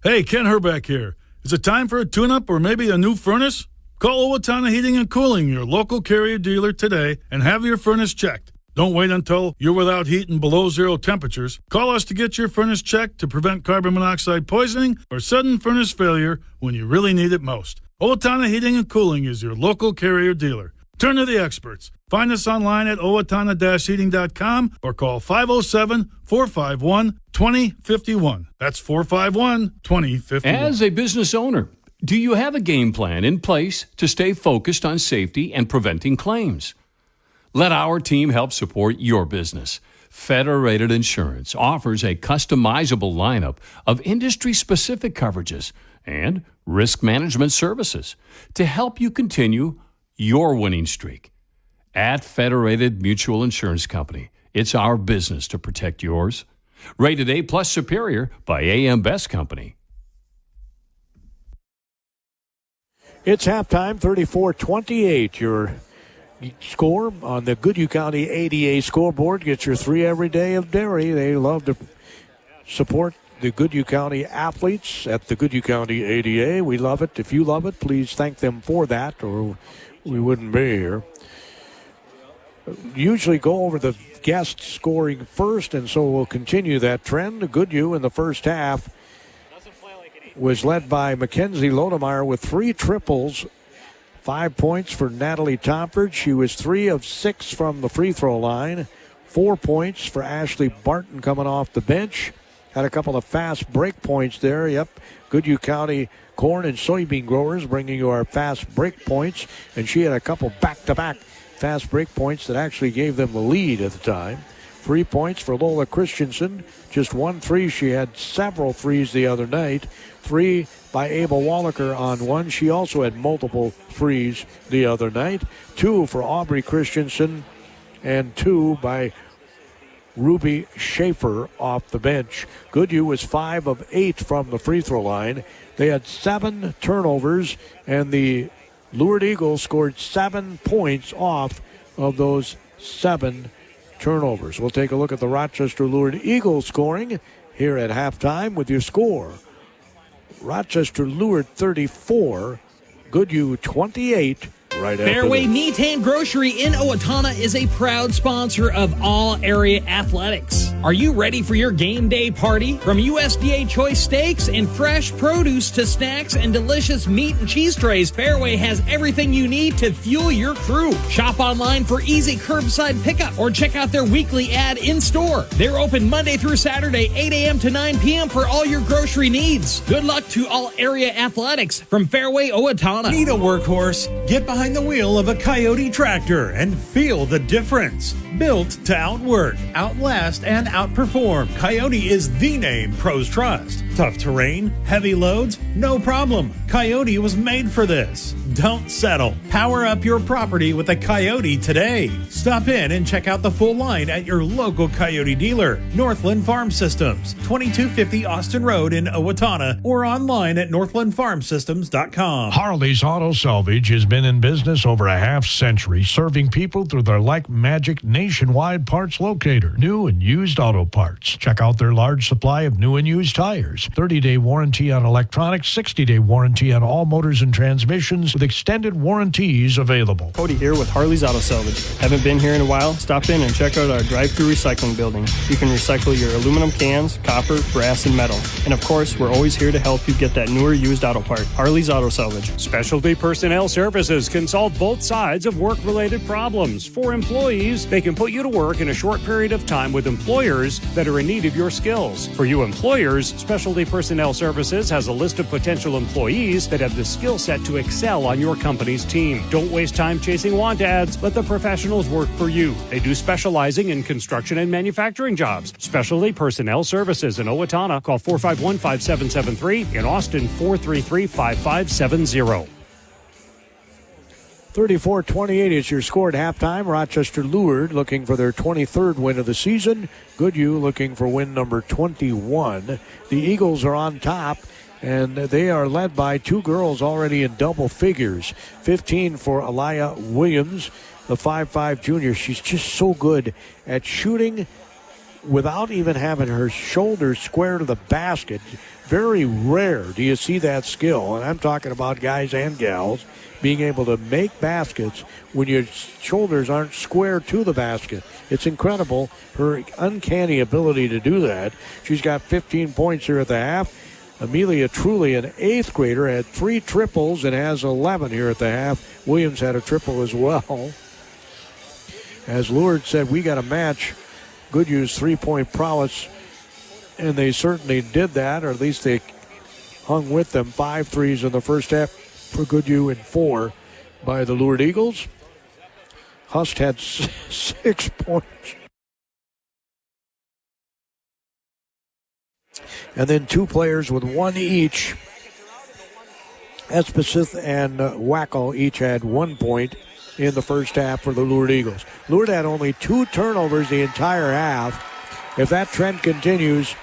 Hey, Ken Herbeck here. Is it time for a tune-up or maybe a new furnace? Call Owatonna Heating and Cooling, your local Carrier dealer today, and have your furnace checked. Don't wait until you're without heat and below zero temperatures. Call us to get your furnace checked to prevent carbon monoxide poisoning or sudden furnace failure when you really need it most. Owatonna Heating and Cooling is your local Carrier dealer. Turn to the experts. Find us online at owatonna-heating.com or call 507-451-2051. That's 451-2051. As a business owner, do you have a game plan in place to stay focused on safety and preventing claims? Let our team help support your business. Federated Insurance offers a customizable lineup of industry-specific coverages and risk management services to help you continue your winning streak. At Federated Mutual Insurance Company, it's our business to protect yours. Rated A+ Superior by AM Best Company. It's halftime, 34-28. Your score on the Goodhue County ADA scoreboard. Get your 3 every day of dairy. They love to support the Goodhue County athletes at the Goodhue County ADA. We love it. If you love it, please thank them for that, or we wouldn't be here. Usually go over the guests scoring first, and so we'll continue that trend. Goodhue in the first half was led by Mackenzie Lodemeyer with 3 triples, 5 points for Natalie Tompert. She was 3 of 6 from the free throw line. 4 points for Ashley Barton coming off the bench. Had a couple of fast break points there. Yep, Goodhue County corn and soybean growers bringing you our fast break points. And she had a couple back-to-back fast break points that actually gave them the lead at the time. 3 points for Lola Christensen. Just 1 3. She had several threes the other night. 3 by Ava Wallaker on 1. She also had multiple threes the other night. 2 for Aubrey Christensen and 2 by Ruby Schaefer off the bench. Goodhue was 5 of 8 from the free throw line. They had 7 turnovers, and the Lourdes Eagles scored 7 points off of those 7 turnovers. We'll take a look at the Rochester Lourdes Eagles scoring here at halftime with your score. Rochester Lourdes 34, Goodhue 28. Right Fairway after Meat and Grocery in Owatonna is a proud sponsor of all area athletics. Are you ready for your game day party? From USDA choice steaks and fresh produce to snacks and delicious meat and cheese trays, Fairway has everything you need to fuel your crew. Shop online for easy curbside pickup or check out their weekly ad in-store. They're open Monday through Saturday, 8 a.m. to 9 p.m. for all your grocery needs. Good luck to All Area Athletics from Fairway Owatonna. Need a workhorse? Get behind the wheel of a Coyote tractor and feel the difference. Built to outwork, outlast, and outperform, Coyote is the name pros trust. Tough terrain, heavy loads, no problem. Coyote was made for this. Don't settle. Power up your property with a Coyote today. Stop in and check out the full line at your local Coyote dealer. Northland Farm Systems, 2250 Austin Road in Owatonna, or online at northlandfarmsystems.com. Harley's Auto Salvage has been in business over a half century, serving people through their like magic nationwide parts locator. New and used auto parts. Check out their large supply of new and used tires. 30-day warranty on electronics, 60-day warranty on all motors and transmissions with extended warranties available. Cody here with Harley's Auto Salvage. Haven't been here in a while? Stop in and check out our drive-through recycling building. You can recycle your aluminum cans, copper, brass, and metal. And of course, we're always here to help you get that newer used auto part. Harley's Auto Salvage. Specialty Personnel Services can solve both sides of work-related problems. For employees, they can put you to work in a short period of time with employers that are in need of your skills. For you employers, Specialty Personnel Services has a list of potential employees that have the skill set to excel on your company's team. Don't waste time chasing want ads. Let the professionals work for you. They do specializing in construction and manufacturing jobs. Specialty Personnel Services in Owatonna. Call 451-5773. In Austin, 433-5570. 34-28 is your score at halftime. Rochester Lourdes looking for their 23rd win of the season. Goodhue looking for win number 21. The Eagles are on top, and they are led by two girls already in double figures. 15 for Aliyah Williams, the 5'5 junior. She's just so good at shooting without even having her shoulders square to the basket. Very rare do you see that skill, and I'm talking about guys and gals being able to make baskets when your shoulders aren't square to the basket. It's incredible, her uncanny ability to do that. She's got 15 points here at the half. Amelia Truly, an 8th grader, had 3 triples and has 11 here at the half. Williams had a triple as well. As Lourdes said, we got to match Goodhue's three-point prowess, and they certainly did that, or at least they hung with them. 5 threes in the first half for Goodhue and 4 by the Lourdes Eagles. Hust had 6 points. And then 2 players with 1 each. Espesith and Wackel each had 1 point in the first half for the Lourdes Eagles. Lourdes had only 2 turnovers the entire half. If that trend continues,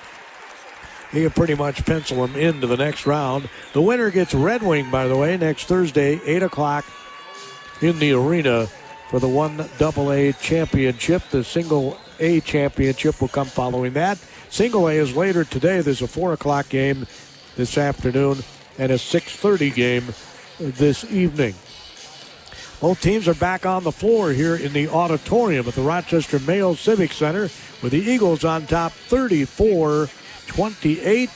he can pretty much pencil them into the next round. The winner gets Red Wing, by the way, next Thursday, 8 o'clock in the arena for the 1AA championship. The single A championship will come following that. Single A is later today. There's a 4 o'clock game this afternoon and a 6:30 game this evening. Both teams are back on the floor here in the auditorium at the Rochester Mayo Civic Center, with the Eagles on top 34-28.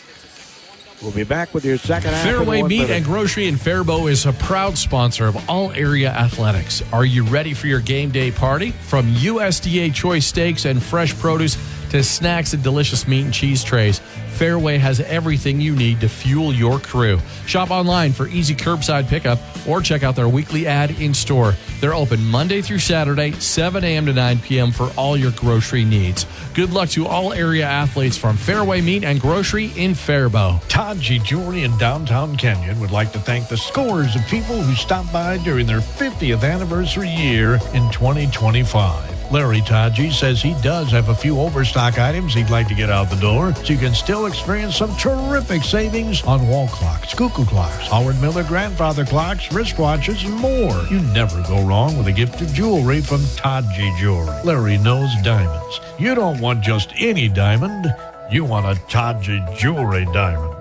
We'll be back with your second half. Fairway Meat and Grocery in Faribault is a proud sponsor of all area athletics. Are you ready for your game day party? From USDA choice steaks and fresh produce to snacks and delicious meat and cheese trays, Fairway has everything you need to fuel your crew. Shop online for easy curbside pickup or check out their weekly ad in store. They're open Monday through Saturday, 7 a.m. to 9 p.m. for all your grocery needs. Good luck to all area athletes from Fairway Meat and Grocery in Faribault. Taji Jewelry in downtown Kenyon would like to thank the scores of people who stopped by during their 50th anniversary year in 2025. Larry Taji says he does have a few overstock items he'd like to get out the door, so you can still experience some terrific savings on wall clocks, cuckoo clocks, Howard Miller grandfather clocks, wristwatches, and more. You never go wrong with a gift of jewelry from Taji Jewelry. Larry knows diamonds. You don't want just any diamond. You want a Taji Jewelry diamond.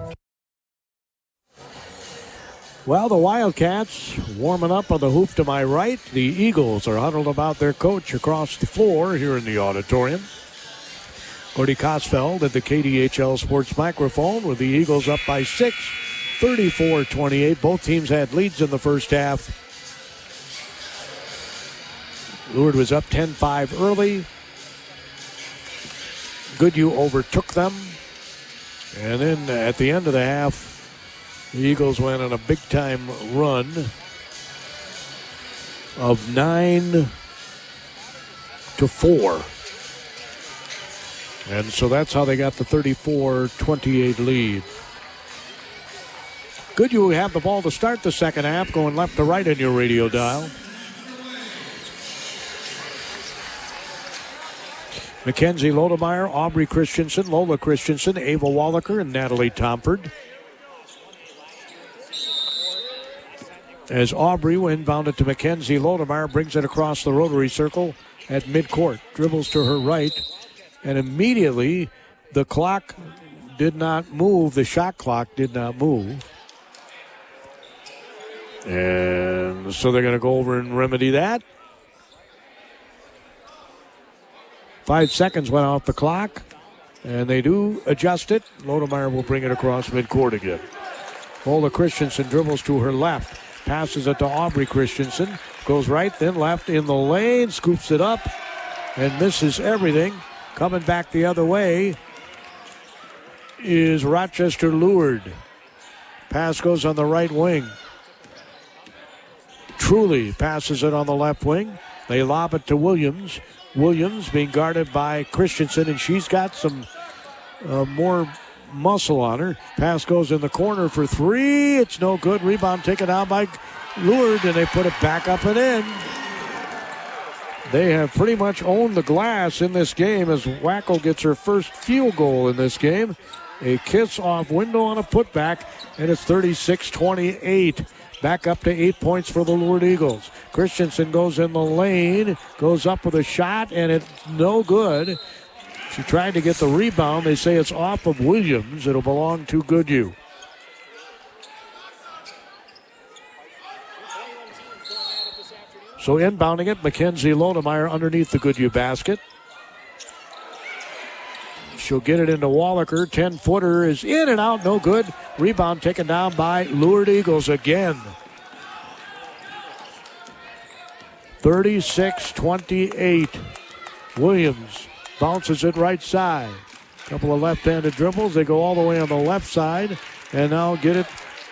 Well, the Wildcats warming up on the hoop to my right. The Eagles are huddled about their coach across the floor here in the auditorium. Gordy Kosfeld at the KDHL Sports microphone with the Eagles up by 6, 34-28. Both teams had leads in the first half. Lourdes was up 10-5 early. Goodhue overtook them. And then at the end of the half, the Eagles went on a big-time run of 9-4. And so that's how they got the 34-28 lead. Goodhue have the ball to start the second half, going left to right in your radio dial. Mackenzie Lodemeyer, Aubrey Christensen, Lola Christensen, Ava Wallaker, and Natalie Tomford. As Aubrey inbounded to Mackenzie Lodemeyer, brings it across the rotary circle at midcourt. Dribbles to her right, and immediately the clock did not move. The shot clock did not move. And so they're going to go over and remedy that. 5 seconds went off the clock, and they do adjust it. Lodemeyer will bring it across midcourt again. Lola Christensen dribbles to her left, passes it to Aubrey Christensen, goes right, then left in the lane, scoops it up, and misses everything. Coming back the other way is Rochester Lourdes. Pass goes on the right wing. Truly passes it on the left wing. They lob it to Williams. Williams being guarded by Christensen, and she's got some more muscle on her. Pass goes in the corner for three. It's no good. Rebound taken down by Lourdes, and they put it back up and in. They have pretty much owned the glass in this game as Wackel gets her first field goal in this game. A kiss off window on a putback, and it's 36-28. Back up to 8 points for the Lourdes Eagles. Christensen goes in the lane, goes up with a shot, and it's no good. She tried to get the rebound. They say it's off of Williams. It'll belong to Goodhue. So inbounding it, Mackenzie Lodemeyer underneath the Goodhue basket. She'll get it into Wallaker. 10-footer is in and out, no good. Rebound taken down by Lourdes Eagles again. 36-28. Williams bounces it right side. Couple of left-handed dribbles. They go all the way on the left side and now get it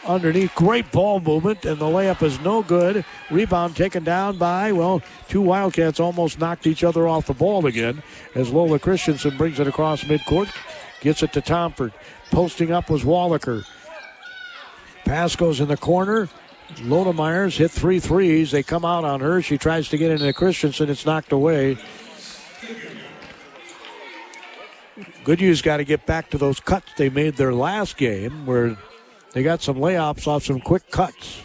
underneath. Great ball movement, and the layup is no good. Rebound taken down by, two Wildcats almost knocked each other off the ball again as Lola Christensen brings it across midcourt, gets it to Tomford. Posting up was Wallaker. Pass goes in the corner. Lodemeyer's hit 3 threes. They come out on her. She tries to get into Christensen. It's knocked away. Goodhue's got to get back to those cuts they made their last game where they got some layups off some quick cuts.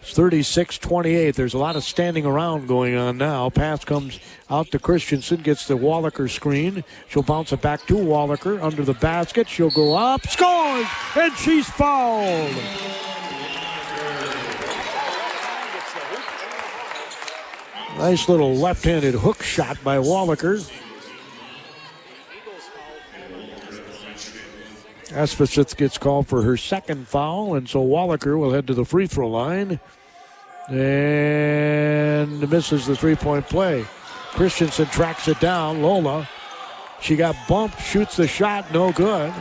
It's 36-28. There's a lot of standing around going on now. Pass comes out to Christensen, gets the Wallaker screen. She'll bounce it back to Wallaker under the basket. She'll go up, scores, and she's fouled. Nice little left-handed hook shot by Wallaker. Aspasith gets called for her second foul, and so Wallaker will head to the free throw line and misses the three-point play. Christensen tracks it down. Lola, she got bumped, shoots the shot, no good.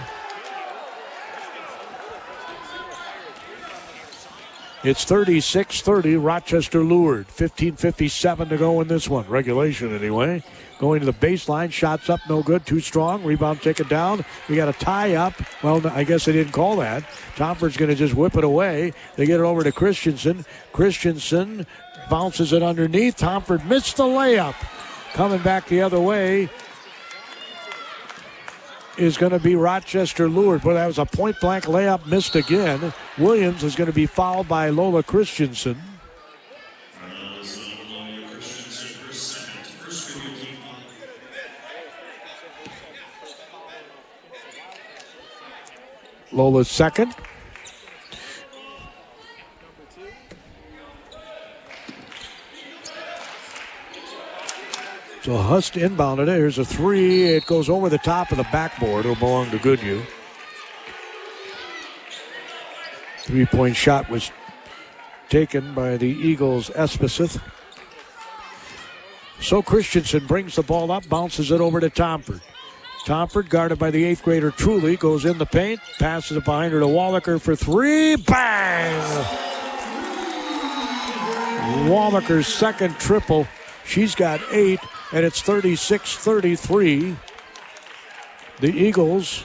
It's 36-30, Rochester Lourdes. 15:57 to go in this one, regulation anyway. Going to the baseline, shots up, no good, too strong. Rebound taken down. We got a tie up. Well, I guess they didn't call that. Tomford's going to just whip it away. They get it over to Christensen. Christensen bounces it underneath. Tomford missed the layup. Coming back the other way is going to be Rochester Lourdes. But that was a point-blank layup missed again. Williams is going to be fouled by Lola Christensen. Lola's second. So Hust inbounded it. Here's a three. It goes over the top of the backboard. It'll belong to Goodhue. 3-point shot was taken by the Eagles' Espeseth. So Christensen brings the ball up, bounces it over to Tomford. Tomford, guarded by the 8th grader Truly, goes in the paint, passes it behind her to Wallaker for three. Bang! Wallaker's second triple. She's got 8, and it's 36-33. The Eagles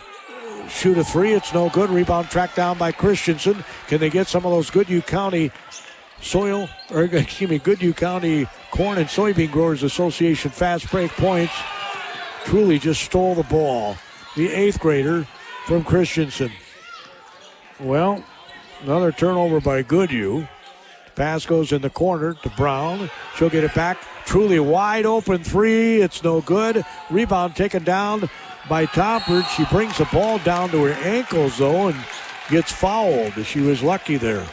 shoot a three. It's no good. Rebound tracked down by Christensen. Can they get some of those Goodhue County Goodhue County Corn and Soybean Growers Association fast break points? Truly just stole the ball. The 8th grader from Christensen. Well, another turnover by Goodhue. Pass goes in the corner to Brown. She'll get it back. Truly wide open three. It's no good. Rebound taken down by Tomford. She brings the ball down to her ankles, though, and gets fouled. She was lucky there.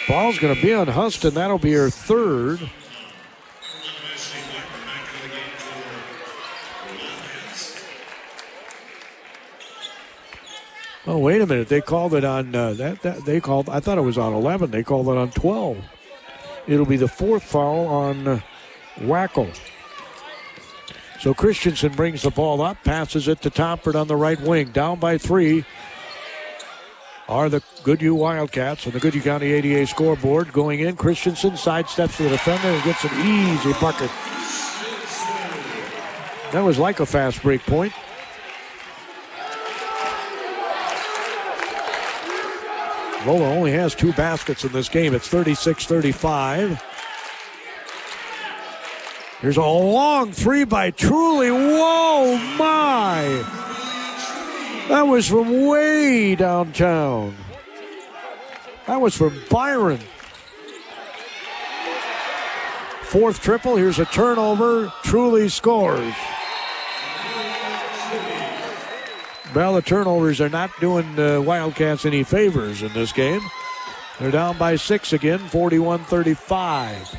Ball's going to be on Huston. That'll be her third. Oh, wait a minute. They called it on I thought it was on 11. They called it on 12. It'll be the fourth foul on Wackel. So Christensen brings the ball up, passes it to Tomford on the right wing. Down by 3 are the Goodhue Wildcats on the Goodhue County ADA scoreboard. Going in, Christensen sidesteps to the defender and gets an easy bucket. That was like a fast break point. Lola only has 2 baskets in this game. It's 36-35. Here's a long three by Truly. Whoa, my! That was from way downtown. That was from Byron. 4th triple. Here's a turnover. Truly scores. Well, the turnovers are not doing the Wildcats any favors in this game. They're down by 6 again, 41-35.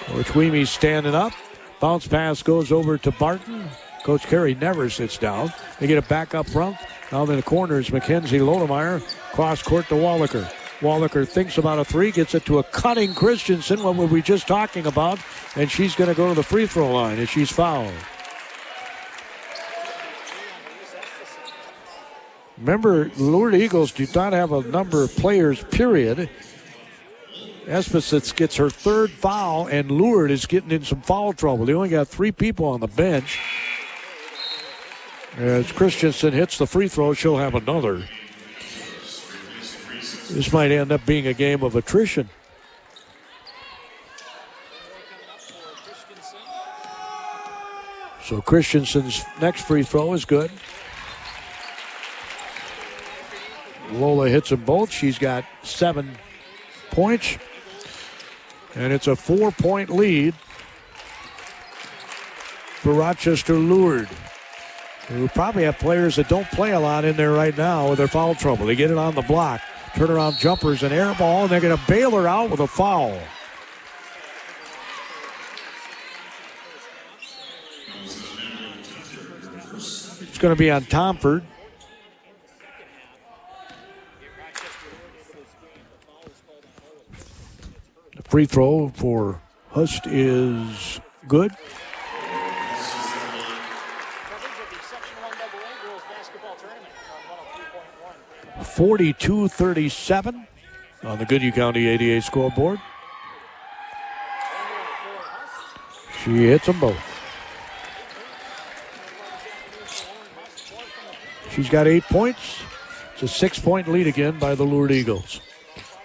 Coach Weemy's standing up. Bounce pass goes over to Barton. Coach Carey never sits down. They get it back up front. Now in the corner is Mackenzie Lodemeyer. Cross court to Wallaker. Wallaker thinks about a three, gets it to a cutting Christensen, what were we just talking about, and she's going to go to the free throw line as she's fouled. Remember, Lourdes Eagles do not have a number of players, period. Espeseth gets her 3rd foul, and Lourdes is getting in some foul trouble. They only got 3 people on the bench. As Christensen hits the free throw, she'll have another. This might end up being a game of attrition. So Christensen's next free throw is good. Lola hits them both. She's got 7 points. And it's a 4-point lead for Rochester Lourdes. We probably have players that don't play a lot in there right now with their foul trouble. They get it on the block. Turnaround jumpers and air ball, and they're going to bail her out with a foul. It's going to be on Tomford. The free throw for Hust is good. 42-37 on the Goodhue County ADA scoreboard. She hits them both. She's got 8 points. It's a 6-point lead again by the Lourdes Eagles.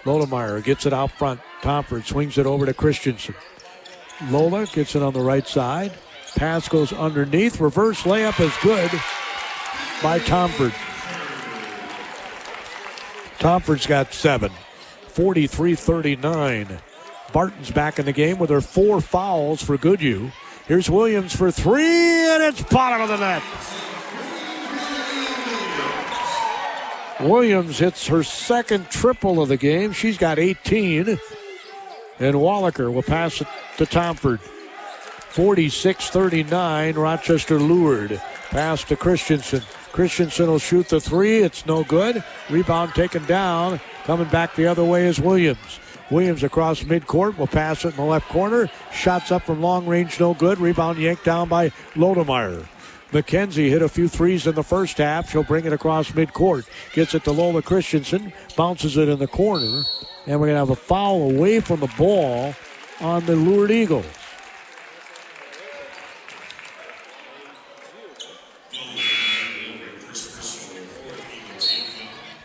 Lodemeyer gets it out front. Tomford swings it over to Christensen. Lola gets it on the right side. Pass goes underneath. Reverse layup is good by Tomford. Tomford's got 7. 43-39. Barton's back in the game with her 4 fouls for Goodhue. Here's Williams for 3, and it's bottom of the net. Williams hits her second triple of the game. She's got 18. And Wallaker will pass it to Tomford. 46-39, Rochester Lourdes. Pass to Christensen. Christensen will shoot the three. It's no good. Rebound taken down. Coming back the other way is Williams. Williams across midcourt will pass it in the left corner. Shots up from long range, no good. Rebound yanked down by Lodemeyer. McKenzie hit a few threes in the first half. She'll bring it across midcourt. Gets it to Lola Christensen. Bounces it in the corner. And we're going to have a foul away from the ball on the Lourdes Eagles.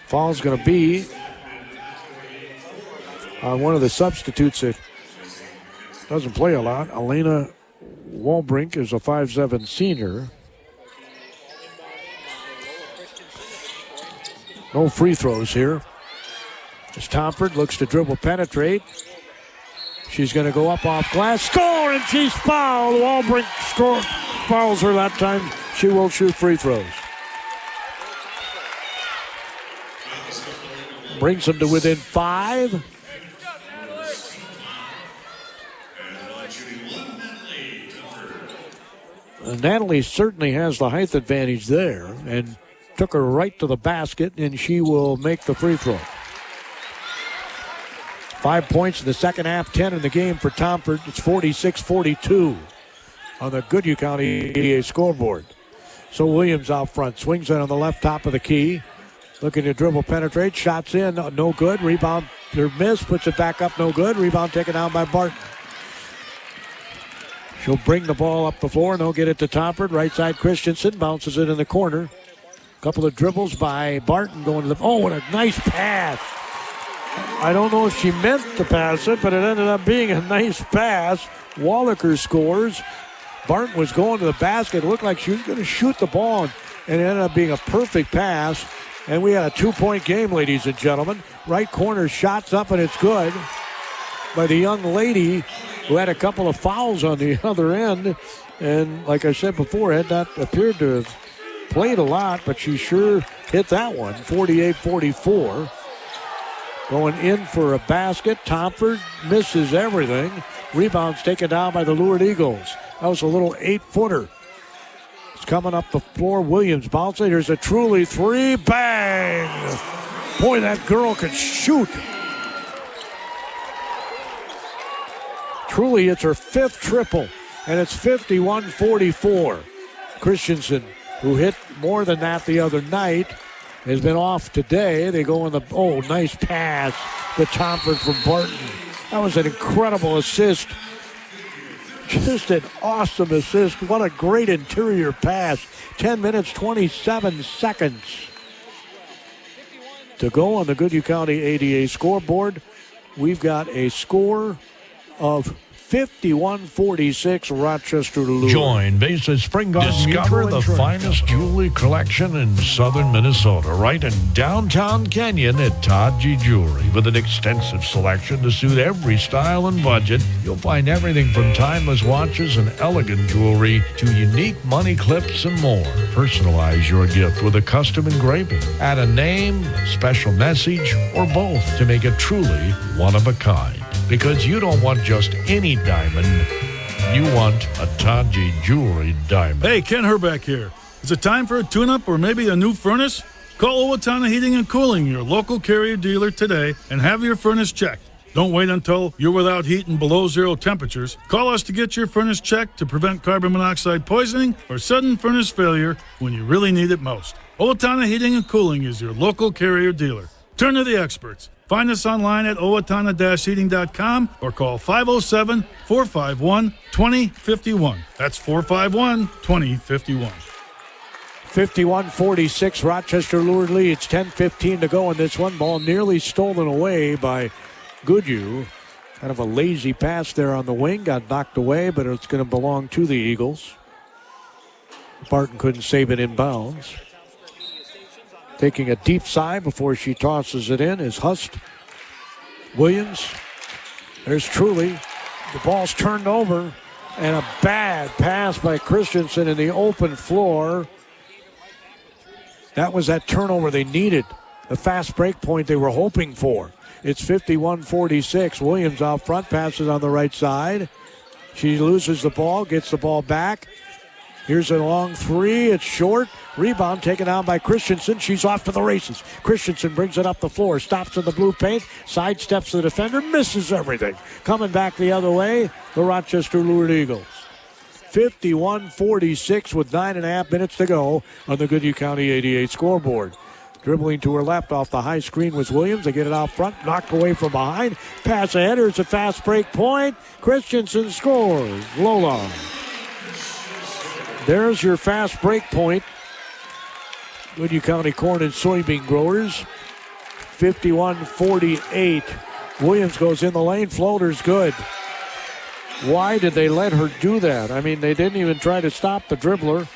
Foul's going to be on one of the substitutes that doesn't play a lot. Elena Walbrink is a 5'7" senior. No free throws here. As Tomford looks to dribble penetrate. She's going to go up off glass. Score! And she's fouled. Walbrink fouls her that time. She will shoot free throws. Brings them to within 5. Natalie certainly has the height advantage there and took her right to the basket, and she will make the free throw. 5 points in the second half, 10 in the game for Tomford. It's 46-42 on the Goodhue County ADA scoreboard. So Williams out front, swings it on the left top of the key. Looking to dribble, penetrate, shots in, no good. Rebound, or miss, puts it back up, no good. Rebound taken down by Barton. She'll bring the ball up the floor, and they'll get it to Tomford. Right side, Christensen bounces it in the corner. Couple of dribbles by Barton going to the... Oh, what a nice pass. I don't know if she meant to pass it, but it ended up being a nice pass. Wallaker scores. Barton was going to the basket. It looked like she was going to shoot the ball, and it ended up being a perfect pass. And we had a 2-point game, ladies and gentlemen. Right corner, shots up, and it's good by the young lady who had a couple of fouls on the other end. And like I said before, had not appeared to have played a lot, but she sure hit that one. 48-44. Going in for a basket. Tomford misses everything. Rebounds taken down by the Lourdes Eagles. That was a little 8-footer. It's coming up the floor. Williams bouncing. Here's a truly three. Bang! Boy, that girl can shoot. Truly, it's her 5th triple, and it's 51-44. Christensen, who hit more than that the other night, has been off today. They go in the... Oh, nice pass to Tomford from Barton. That was an incredible assist. Just an awesome assist. What a great interior pass. 10 minutes, 27 seconds to go on the Goodhue County ADA scoreboard. We've got a score of 51-46 Rochester Lourdes. Join Base's Spring Garden. Discover the finest jewelry collection in southern Minnesota, right in downtown Kenyon at Todd G. Jewelry. With an extensive selection to suit every style and budget, you'll find everything from timeless watches and elegant jewelry to unique money clips and more. Personalize your gift with a custom engraving. Add a name, a special message, or both to make it truly one of a kind. Because you don't want just any diamond, you want a Taji Jewelry diamond. Hey, Ken Herbeck here. Is it time for a tune-up or maybe a new furnace? Call Owatonna Heating and Cooling, your local Carrier dealer today, and have your furnace checked. Don't wait until you're without heat and below zero temperatures. Call us to get your furnace checked to prevent carbon monoxide poisoning or sudden furnace failure when you really need it most. Owatonna Heating and Cooling is your local Carrier dealer. Turn to the experts. Find us online at owatonna-heating.com or call 507-451-2051. That's 451-2051. 51-46, Rochester Lourdes leads. 10:15 to go in this one. Ball nearly stolen away by Goodhue. Kind of a lazy pass there on the wing. Got knocked away, but it's going to belong to the Eagles. Barton couldn't save it inbounds. Taking a deep sigh before she tosses it in is Hust. Williams. There's Truly. The ball's turned over. And a bad pass by Christensen in the open floor. That was that turnover they needed. the fast break point they were hoping for. It's 51-46. Williams out front, passes on the right side. She loses the ball, gets the ball back. Here's a long three. It's short. Rebound taken down by Christensen. She's off to the races. Christensen brings it up the floor. Stops in the blue paint. Sidesteps the defender. Misses everything. Coming back the other way, the Rochester Lourdes Eagles. 51-46 with 9.5 minutes to go on the Goodhue County 88 scoreboard. Dribbling to her left off the high screen was Williams. They get it out front, knocked away from behind. Pass ahead. Here's a fast break point. Christensen scores. Lola. There's your fast break point. Goodhue County corn and soybean growers. 51-48. Williams goes in the lane. Floater's good. Why did they let her do that? I mean, they didn't even try to stop the dribbler.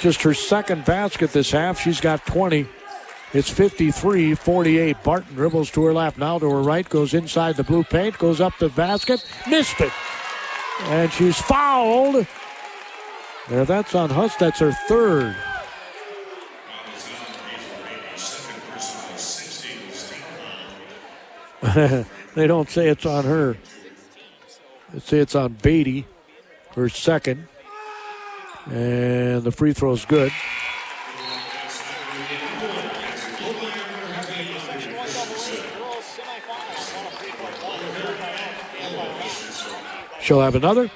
Just her second basket this half. She's got 20. It's 53-48. Barton dribbles to her left. Now to her right. Goes inside the blue paint. Goes up the basket. Missed it. And she's fouled. Now that's on Huss. That's her third. They don't say it's on her. They say it's on Beatty, her second. And the free throw's good. She'll have another.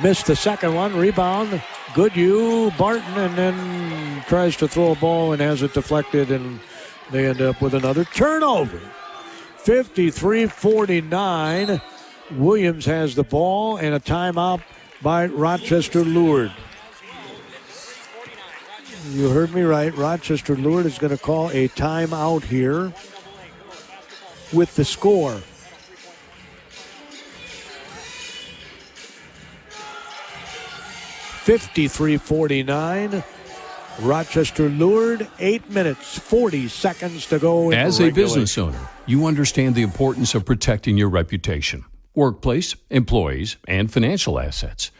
Missed the second one. Rebound. Goodhue. Barton, and then tries to throw a ball and has it deflected, and they end up with another turnover. 53-49. Williams has the ball and a timeout by Rochester Lourdes. You heard me right. Rochester Lourdes is going to call a timeout here with the score. $53-49. Rochester Lourdes, 8 minutes, 40 seconds to go. As a business owner, you understand the importance of protecting your reputation, workplace, employees, and financial assets.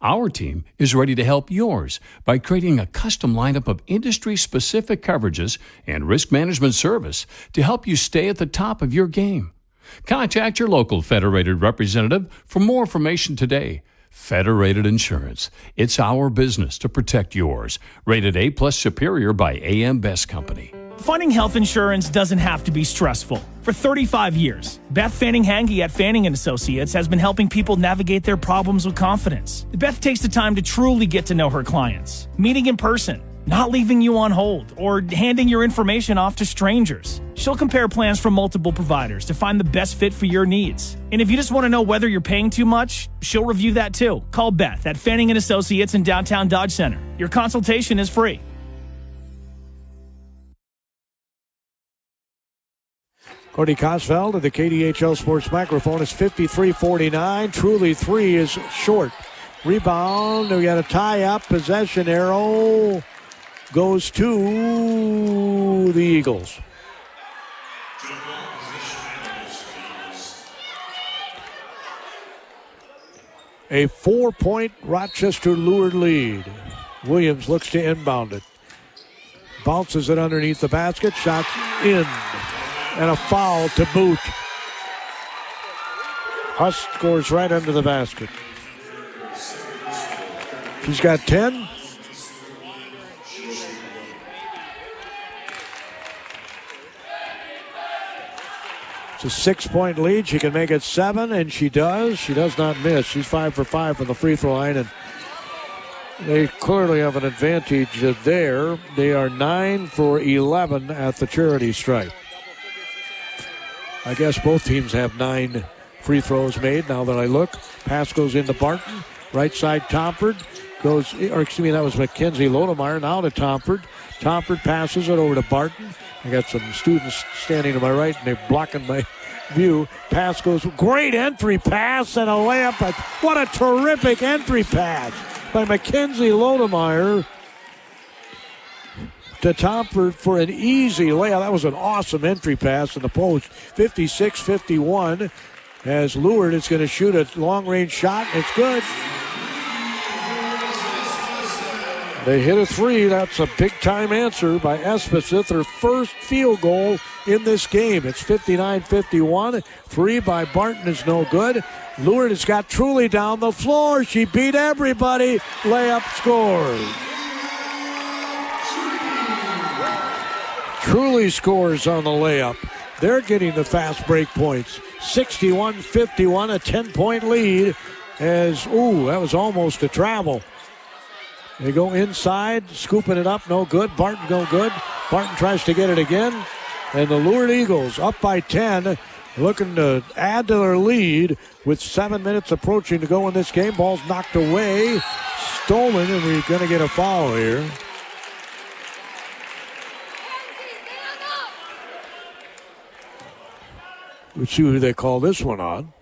Our team is ready to help yours by creating a custom lineup of industry-specific coverages and risk management service to help you stay at the top of your game. Contact your local Federated representative for more information today. Federated Insurance. It's our business to protect yours. Rated A+ Superior by AM Best Company. Finding health insurance doesn't have to be stressful. For 35 years, Beth Fanning-Hange at Fanning & Associates has been helping people navigate their problems with confidence. Beth takes the time to truly get to know her clients, meeting in person, not leaving you on hold, or handing your information off to strangers. She'll compare plans from multiple providers to find the best fit for your needs. And if you just want to know whether you're paying too much, she'll review that too. Call Beth at Fanning & Associates in downtown Dodge Center. Your consultation is free. Cody Kosfeld of the KDHL Sports microphone. Is 53-49. Truly 3 is short. Rebound. We got a tie-up. Possession arrow goes to the Eagles. A 4-point Rochester Lourdes lead. Williams looks to inbound it. Bounces it underneath the basket. Shot in. And a foul to boot. Huss scores right under the basket. She's got 10. It's a 6-point lead. She can make it 7, and she does. She does not miss. She's 5 for 5 from the free throw line, and they clearly have an advantage there. They are 9 for 11 at the charity stripe. I guess both teams have 9 free throws made now that I look. Pass goes into Barton. Right side Tompert goes, or excuse me, that was Mackenzie Lodemeyer. Now to Tompert. Tompert passes it over to Barton. I got some students standing to my right and they're blocking my view. Pass goes, great entry pass and a layup. What a terrific entry pass by Mackenzie Lodemeyer to Tompert for an easy layup. That was an awesome entry pass in the post. 56-51 as Lourdes is going to shoot a long-range shot. It's good. They hit a three. That's a big-time answer by Espeseth, their first field goal in this game. It's 59-51. Three by Barton is no good. Lourdes has got Truly down the floor. She beat everybody. Layup scores. Truly scores on the layup. They're getting the fast break points. 61-51, a 10-point lead. That was almost a travel. They go inside, scooping it up, no good. Barton no good. Barton tries to get it again. And the Lourdes Eagles up by 10, looking to add to their lead with 7 minutes approaching to go in this game. Ball's knocked away, stolen, and we're going to get a foul here. Let's see who they call this one on.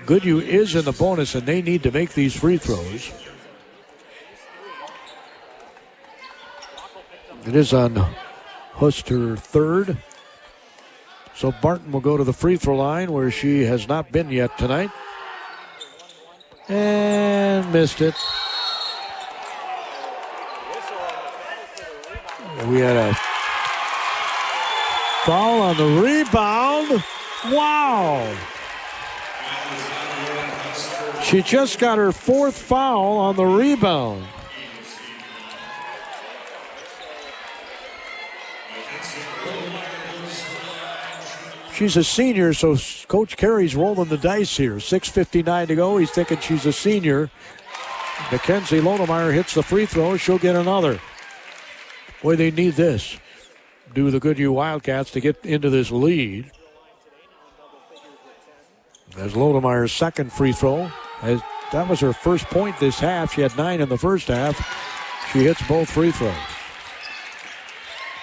Goodhue is in the bonus, and they need to make these free throws. It is on Huster third. So Barton will go to the free throw line where she has not been yet tonight. And missed it. We had a foul on the rebound. Wow. She just got her fourth foul on the rebound. She's a senior, so Coach Carey's rolling the dice here. 6:59 to go. He's thinking she's a senior. Mackenzie Lodemeyer hits the free throw. She'll get another. Boy, they need this. Do the Goodhue Wildcats to get into this lead. As Lodemeyer's second free throw. That was her first point this half. She had 9 in the first half. She hits both free throws.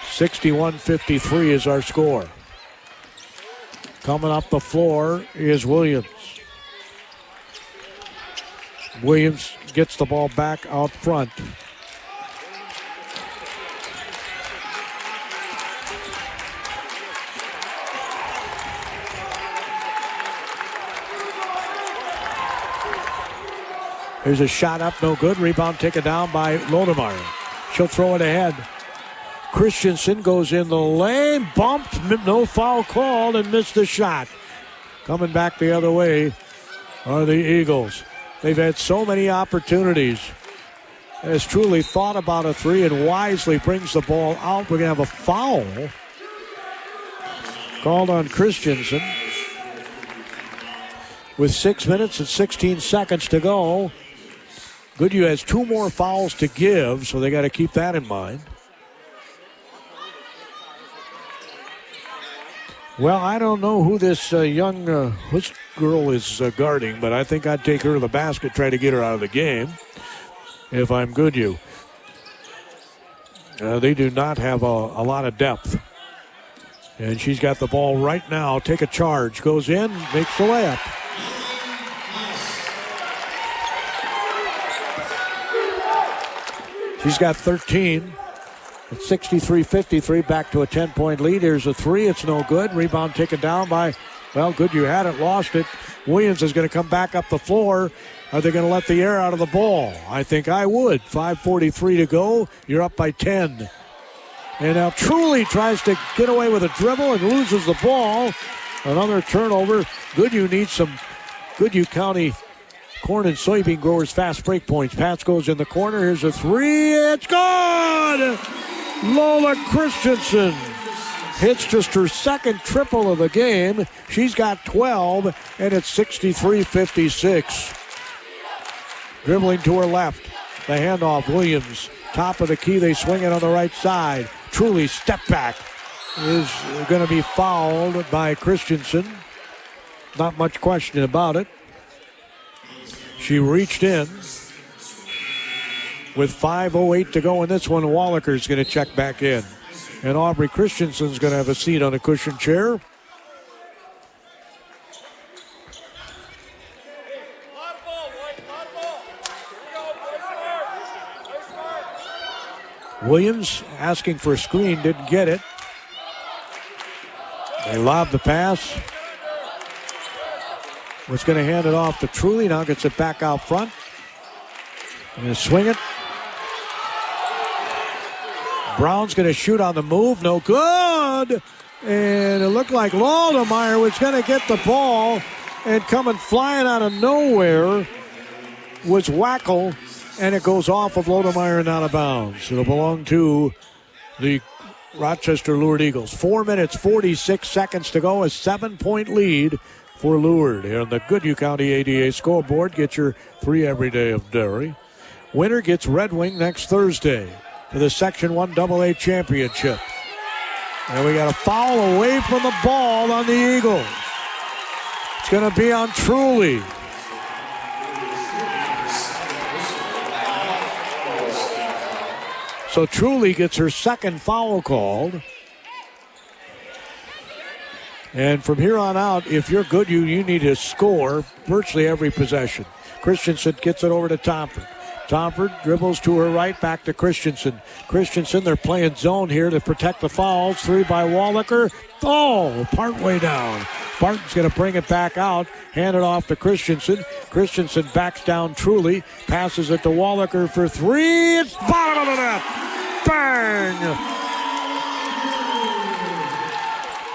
61-53 is our score. Coming up the floor is Williams. Williams gets the ball back out front. There's a shot up, no good. Rebound taken down by Lodemeyer. She'll throw it ahead. Christensen goes in the lane, bumped, no foul called, and missed the shot. Coming back the other way are the Eagles. They've had so many opportunities. Has Truly thought about a three and wisely brings the ball out. We're going to have a foul called on Christensen. With 6 minutes and 16 seconds to go. Goodhue has 2 more fouls to give, so they got to keep that in mind. Well, I don't know who this young girl is guarding, but I think I'd take her to the basket, try to get her out of the game if I'm Goodhue. They do not have a lot of depth. And she's got the ball right now. Take a charge. Goes in, makes the layup. She's got 13. It's 63-53, back to a 10-point lead. Here's a three. It's no good. Rebound taken down by, Goodhue had it, lost it. Williams is going to come back up the floor. Are they going to let the air out of the ball? I think I would. 5:43 to go. You're up by 10. And now Truly tries to get away with a dribble and loses the ball. Another turnover. Goodhue needs some Goodhue County corn and soybean growers fast break points. Pats goes in the corner. Here's a three. It's good! Lola Christensen hits just her second triple of the game. She's got 12, and it's 63-56. Dribbling to her left. The handoff, Williams. Top of the key, they swing it on the right side. Truly step back is going to be fouled by Christensen. Not much question about it. She reached in with 5:08 to go in this one. Wallaker's going to check back in. And Aubrey Christensen's going to have a seat on a cushioned chair. Williams asking for a screen, didn't get it. They lobbed the pass. Was going to hand it off to Truly. Now gets it back out front. Going to swing it. Brown's going to shoot on the move. No good. And it looked like Lodemeyer was going to get the ball. And coming flying out of nowhere was Wackel. And it goes off of Lodemeyer and out of bounds. It'll belong to the Rochester Lourdes Eagles. 4 minutes, 46 seconds to go. A 7-point lead for Lourdes. Here on the Goodhue County ADA scoreboard, get your 3 every day of dairy. Winner gets Red Wing next Thursday for the Section 1 AA championship. And we got a foul away from the ball on the Eagles. It's going to be on Truly. So Truly gets her second foul called. And from here on out, if you're Goodhue, you need to score virtually every possession. Christensen gets it over to Tomford. Tomford dribbles to her right, back to Christensen. Christensen, they're playing zone here to protect the fouls. 3 by Wallaker. Oh, partway down. Barton's going to bring it back out, hand it off to Christensen. Christensen backs down Truly, passes it to Wallaker for 3. It's bottom of the net. Bang!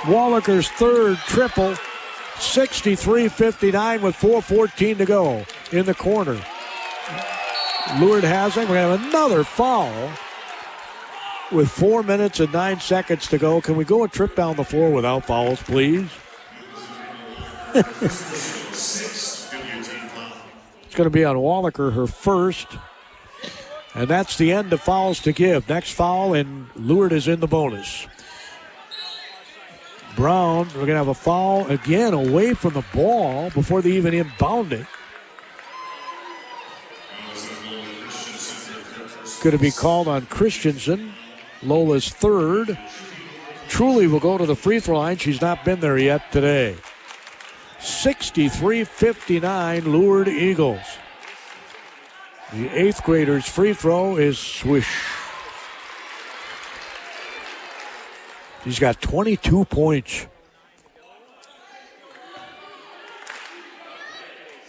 Wallaker's third triple, 63-59 with 4:14 to go in the corner. Lourdes has it. We're going to have another foul with 4 minutes and 9 seconds to go. Can we go a trip down the floor without fouls, please? It's going to be on Wallaker, her first. And that's the end of fouls to give. Next foul, and Lourdes is in the bonus. Brown, we're going to have a foul again away from the ball before they even inbound it. Going to be called on Christensen, Lola's third. Truly will go to the free throw line. She's not been there yet today. 63-59 Lourdes Eagles. The 8th grader's free throw is swish. He's got 22 points.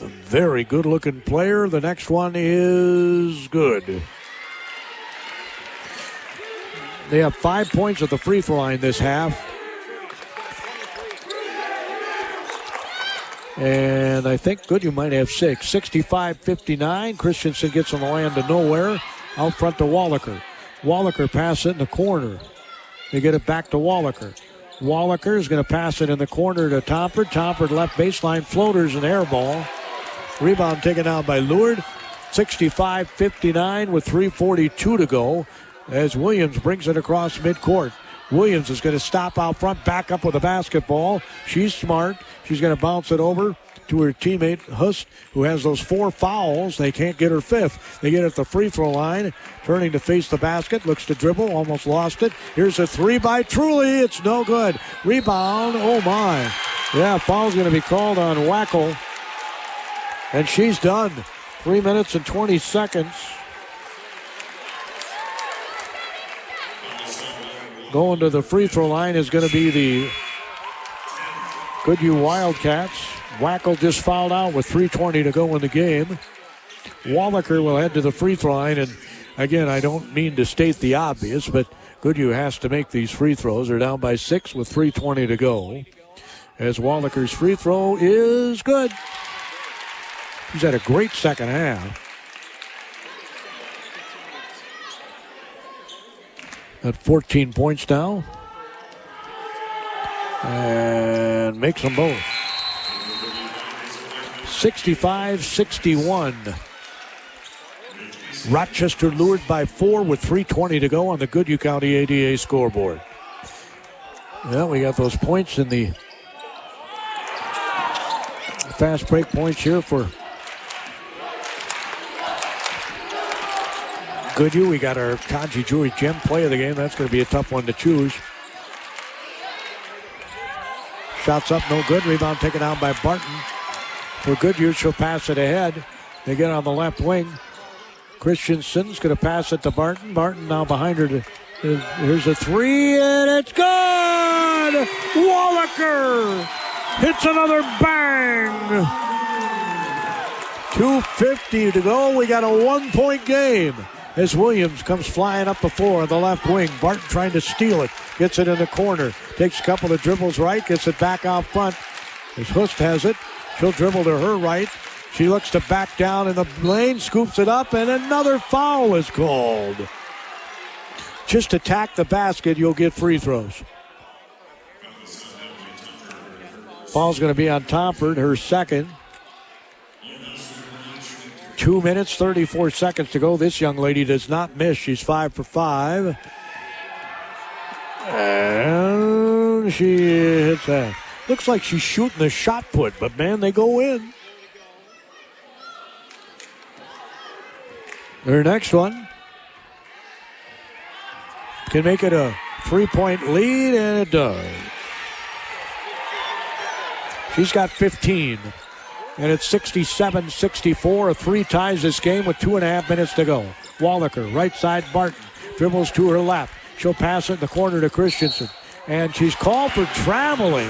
A very good-looking player. The next one is good. They have 5 points at the free throw line this half. And I think Goodhue might have 6. 65-59. Christensen gets on the land to nowhere. Out front to Wallaker. Wallaker passes it in the corner. They get it back to Wallaker. Wallaker is going to pass it in the corner to Tomford. Tomford left baseline floaters and air ball. Rebound taken out by Lourdes. 65-59 with 3:42 to go as Williams brings it across midcourt. Williams is going to stop out front, back up with a basketball. She's smart. She's going to bounce it over to her teammate, Hust, who has those 4 fouls. They can't get her 5th. They get it at the free throw line. Turning to face the basket. Looks to dribble. Almost lost it. Here's a 3 by Truly. It's no good. Rebound. Oh, my. Yeah, foul's going to be called on Wackel. And she's done. 3 minutes and 20 seconds. Going to the free throw line is going to be the Goodhue Wildcats. Wackel just fouled out with 3:20 to go in the game. Wallaker will head to the free throw line. And again, I don't mean to state the obvious, but Goodhue has to make these free throws. They're down by 6 with 3:20 to go. As Wallaker's free throw is good. He's had a great second half. At 14 points now. And makes them both. 65-61. Rochester Lourdes by 4 with 3:20 to go on the Goodhue County ADA scoreboard. Well, we got those points in the fast break points here for Goodhue. We got our Taji Jewelry Gem play of the game. That's going to be a tough one to choose. Shots up, no good. Rebound taken down by Barton. For Goodhue, she'll pass it ahead. They get on the left wing. Christensen's going to pass it to Barton. Barton now behind her. Here's a 3, and it's good! Wallaker hits another bang! 2:50 to go. We got a 1-point game as Williams comes flying up the floor on the left wing. Barton trying to steal it. Gets it in the corner. Takes a couple of dribbles right. Gets it back out front. As Hust has it. She'll dribble to her right. She looks to back down in the lane. Scoops it up. And another foul is called. Just attack the basket. You'll get free throws. Foul's going to be on Tompert. Her second. 2 minutes, 34 seconds to go. This young lady does not miss. She's 5 for 5. And she hits that. Looks like she's shooting the shot put, but man, they go in. Her next one can make it a 3-point lead, and it does. She's got 15. And it's 67-64. A 3 ties this game with 2.5 minutes to go. Wallaker, right side, Barton. Dribbles to her left. She'll pass it in the corner to Christensen. And she's called for traveling.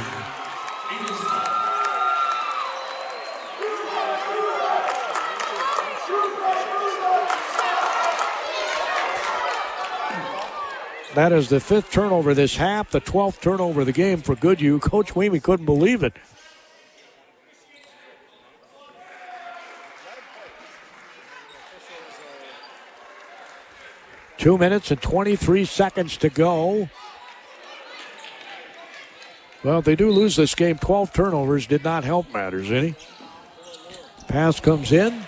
That is the 5th turnover this half, the 12th turnover of the game for Goodhue. Coach Weemy couldn't believe it. Two minutes and 23 seconds to go. Well, if they do lose this game, 12 turnovers did not help matters any. Pass comes in.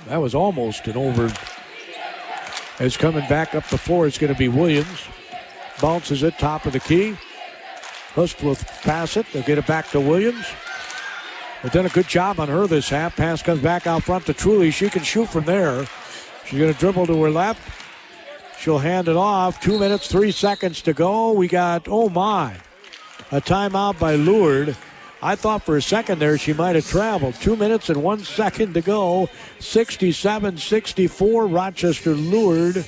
That was almost an over. It's coming back up the floor. It's going to be Williams. Bounces it top of the key. Hust will pass it. They'll get it back to Williams. They've done a good job on her this half. Pass comes back out front to Truly. She can shoot from there. She's going to dribble to her left. She'll hand it off. 2 minutes, 3 seconds to go. We got, a timeout by Lourdes. I thought for a second there she might have traveled. 2 minutes and 1 second to go. 67-64. Rochester Lourdes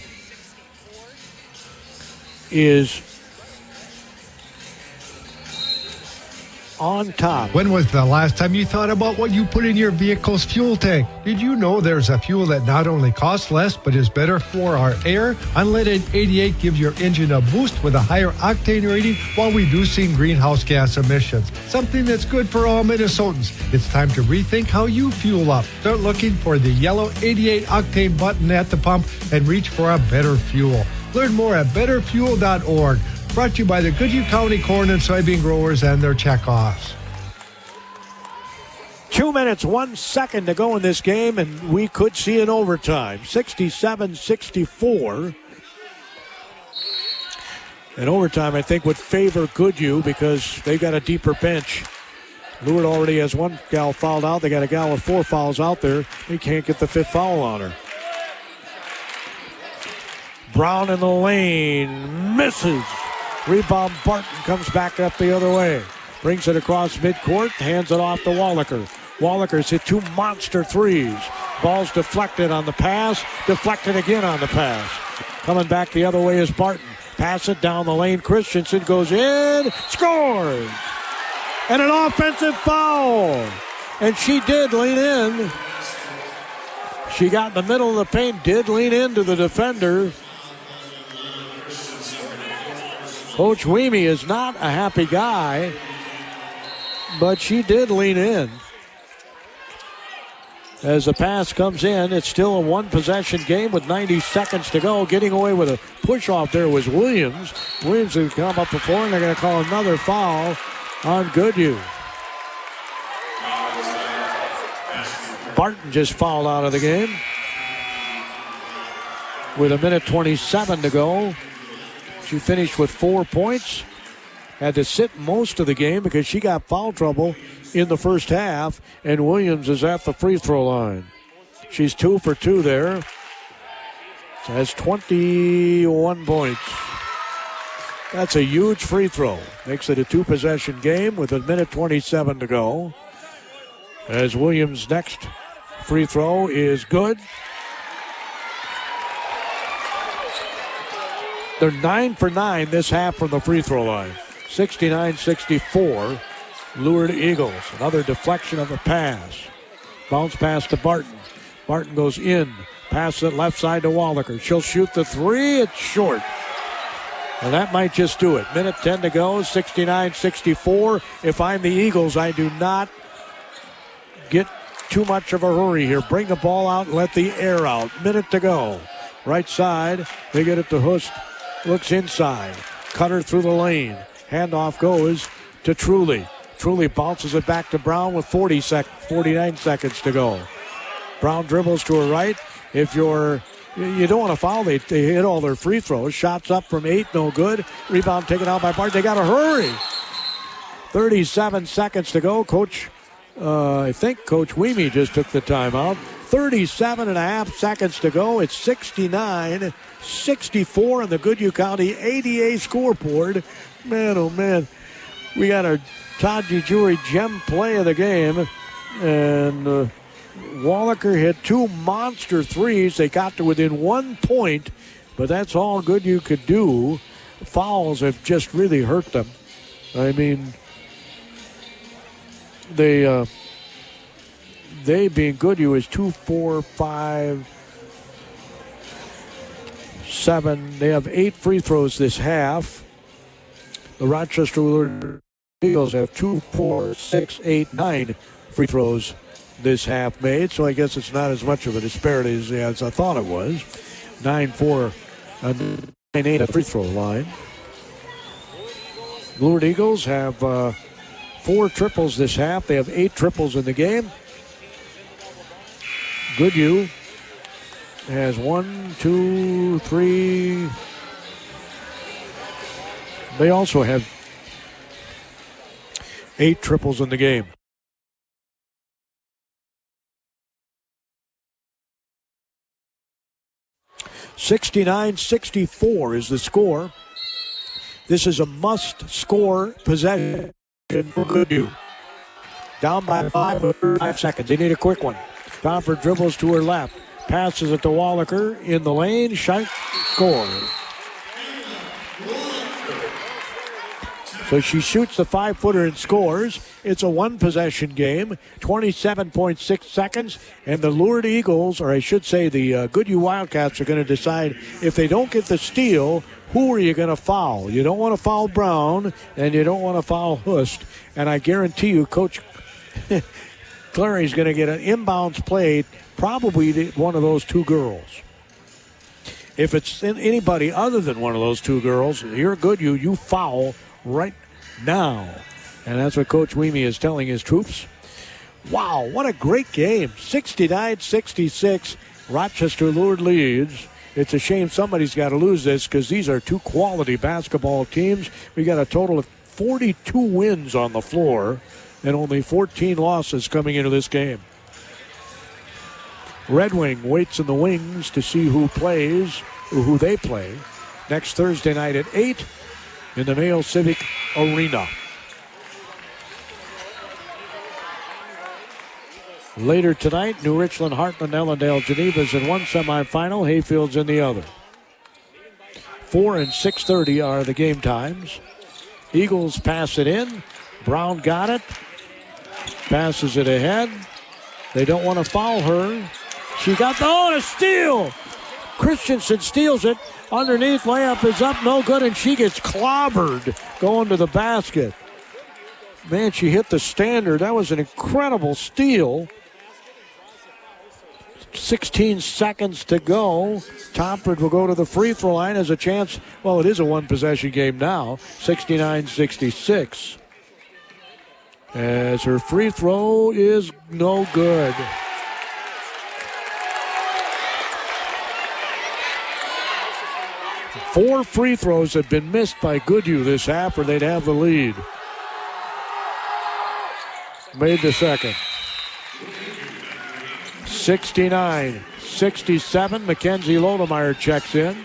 is on top. When was the last time you thought about what you put in your vehicle's fuel tank? Did you know there's a fuel that not only costs less but is better for our air? Unleaded 88 gives your engine a boost with a higher octane rating while reducing greenhouse gas emissions. Something that's good for all Minnesotans. It's time to rethink how you fuel up. Start looking for the yellow 88 octane button at the pump and reach for a better fuel. Learn more at betterfuel.org. Brought to you by the Goodhue County Corn and Soybean Growers and their checkoffs. 2 minutes, 1 second to go in this game, and we could see an overtime. 67-64. And overtime, I think, would favor Goodhue because they've got a deeper bench. Lourdes already has one gal fouled out. They got a gal with 4 fouls out there. They can't get the 5th foul on her. Brown in the lane. Misses. Rebound, Barton comes back up the other way. Brings it across midcourt, hands it off to Wallaker. Wallaker's hit 2 monster threes. Ball's deflected on the pass, deflected again on the pass. Coming back the other way is Barton. Pass it down the lane. Christensen goes in, scores! And an offensive foul. And she did lean in. She got in the middle of the paint, did lean into the defender. Coach Weemy is not a happy guy, but she did lean in. As the pass comes in, it's still a 1-possession game with 90 seconds to go. Getting away with a push-off there was Williams. Williams has come up before, and they're going to call another foul on Goodhue. Barton just fouled out of the game with 1:27 to go. She finished with 4 points. Had to sit most of the game because she got foul trouble in the first half. And Williams is at the free throw line. She's 2 for 2 there. Has 21 points. That's a huge free throw. Makes it a 2-possession game with 1:27 to go. As Williams' next free throw is good. They're 9 for 9 this half from the free throw line. 69-64. Lourdes Eagles. Another deflection of the pass. Bounce pass to Barton. Barton goes in. Pass it left side to Wallaker. She'll shoot the three. It's short. And that might just do it. Minute 10 to go, 69-64. If I'm the Eagles, I do not get too much of a hurry here. Bring the ball out and let the air out. Minute to go. Right side, they get it to Hust. Looks inside. Cutter through the lane. Handoff goes to Truly. Truly bounces it back to Brown with 49 seconds to go. Brown dribbles to her right. If you don't want to foul, they hit all their free throws. Shots up from 8, no good. Rebound taken out by Bart. They got to hurry. 37 seconds to go. I think Coach Weemy just took the timeout. 37 and a half seconds to go. It's 69-64 on the Goodhue County ADA scoreboard. Man, oh man. We got our Todgy Jewelry gem play of the game. And Wallaker hit 2 monster threes. They got to within 1 point, but that's all Goodhue could do. Fouls have just really hurt them. I mean, they being Goodhue is 2, 4, 5, 7. They have 8 free throws this half. The Rochester Eagles have 2, 4, 6, 8, 9 free throws this half made, so I guess it's not as much of a disparity as I thought it was. 9-4, 9-8 at free throw line. Lourdes Eagles have 4 triples this half. They have 8 triples in the game. Goodhue has 1, 2, 3. They also have 8 triples in the game. (69-64) is the score. This is a must-score possession for Goodhue. Down by 5 seconds. They need a quick one. Comfort dribbles to her left. Passes it to Wallaker in the lane. Shot, score. So she shoots the 5-footer and scores. It's a 1-possession game, 27.6 seconds, and the Lourdes Eagles, or I should say the Goodhue Wildcats, are going to decide if they don't get the steal, who are you going to foul? You don't want to foul Brown, and you don't want to foul Hust. And I guarantee you, Coach Clary's going to get an inbounds play, probably one of those 2 girls. If it's anybody other than one of those 2 girls, you're Goodhue, you foul right now. And that's what Coach Weemy is telling his troops. Wow, what a great game. 69-66. Rochester Lourdes leads. It's a shame somebody's got to lose this because these are 2 quality basketball teams. We got a total of 42 wins on the floor and only 14 losses coming into this game. Red Wing waits in the wings to see who plays, or who they play, next Thursday night at 8 in the Mayo Civic Arena. Later tonight, New Richland, Heartland, Ellendale, Geneva's in one semifinal, Hayfield's in the other. 4 and 6:30 are the game times. Eagles pass it in. Brown got it. Passes it ahead. They don't want to foul her. She got a steal. Christensen steals it. Underneath, layup is up, no good, and she gets clobbered going to the basket. Man, she hit the standard. That was an incredible steal. 16 seconds to go. Tomford will go to the free throw line as a chance. Well, it is a 1-possession game now. 69-66. As her free throw is no good. Four free throws have been missed by Goodhue this half, or they'd have the lead. Made the second. 69-67. Mackenzie Lodemeyer checks in.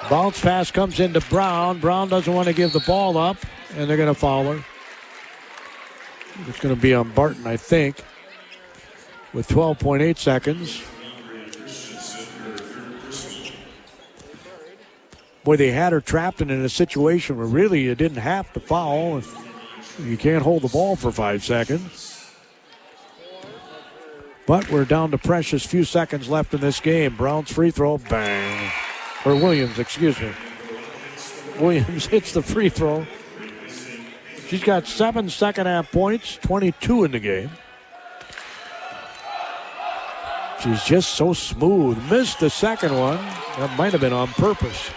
Bounce pass comes into Brown. Brown doesn't want to give the ball up, and they're going to foul her. It's going to be on Barton, I think, with 12.8 seconds. Boy, they had her trapped in a situation where really you didn't have to foul. You can't hold the ball for 5 seconds. But we're down to precious few seconds left in this game. Brown's free throw, bang. Or Williams, excuse me. Williams hits the free throw. She's got 7 second-half points, 22 in the game. She's just so smooth. Missed the second one. That might have been on purpose.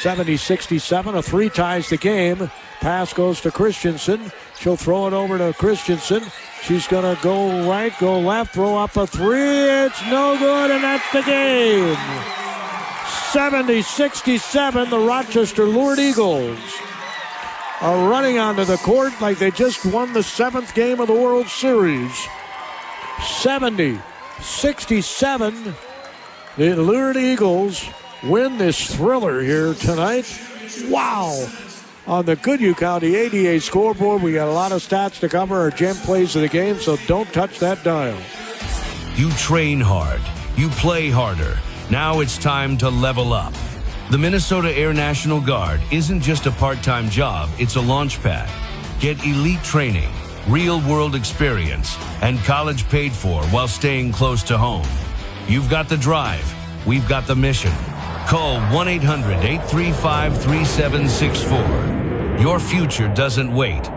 70-67, a 3 ties the game. Pass goes to Christensen. She'll throw it over to Christensen. She's going to go right, go left, throw up a 3. It's no good, and that's the game. 70-67, the Rochester Lourdes Eagles are running onto the court like they just won the 7th game of the World Series. 70-67, the Lourdes Eagles win this thriller here tonight. Wow. On the Goodhue County ADA scoreboard, we got a lot of stats to cover. Our gem plays of the game, so don't touch that dial. You train hard. You play harder. Now it's time to level up. The Minnesota Air National Guard isn't just a part-time job, it's a launch pad. Get elite training, real-world experience, and college paid for while staying close to home. You've got the drive. We've got the mission. Call 1-800-835-3764. Your future doesn't wait.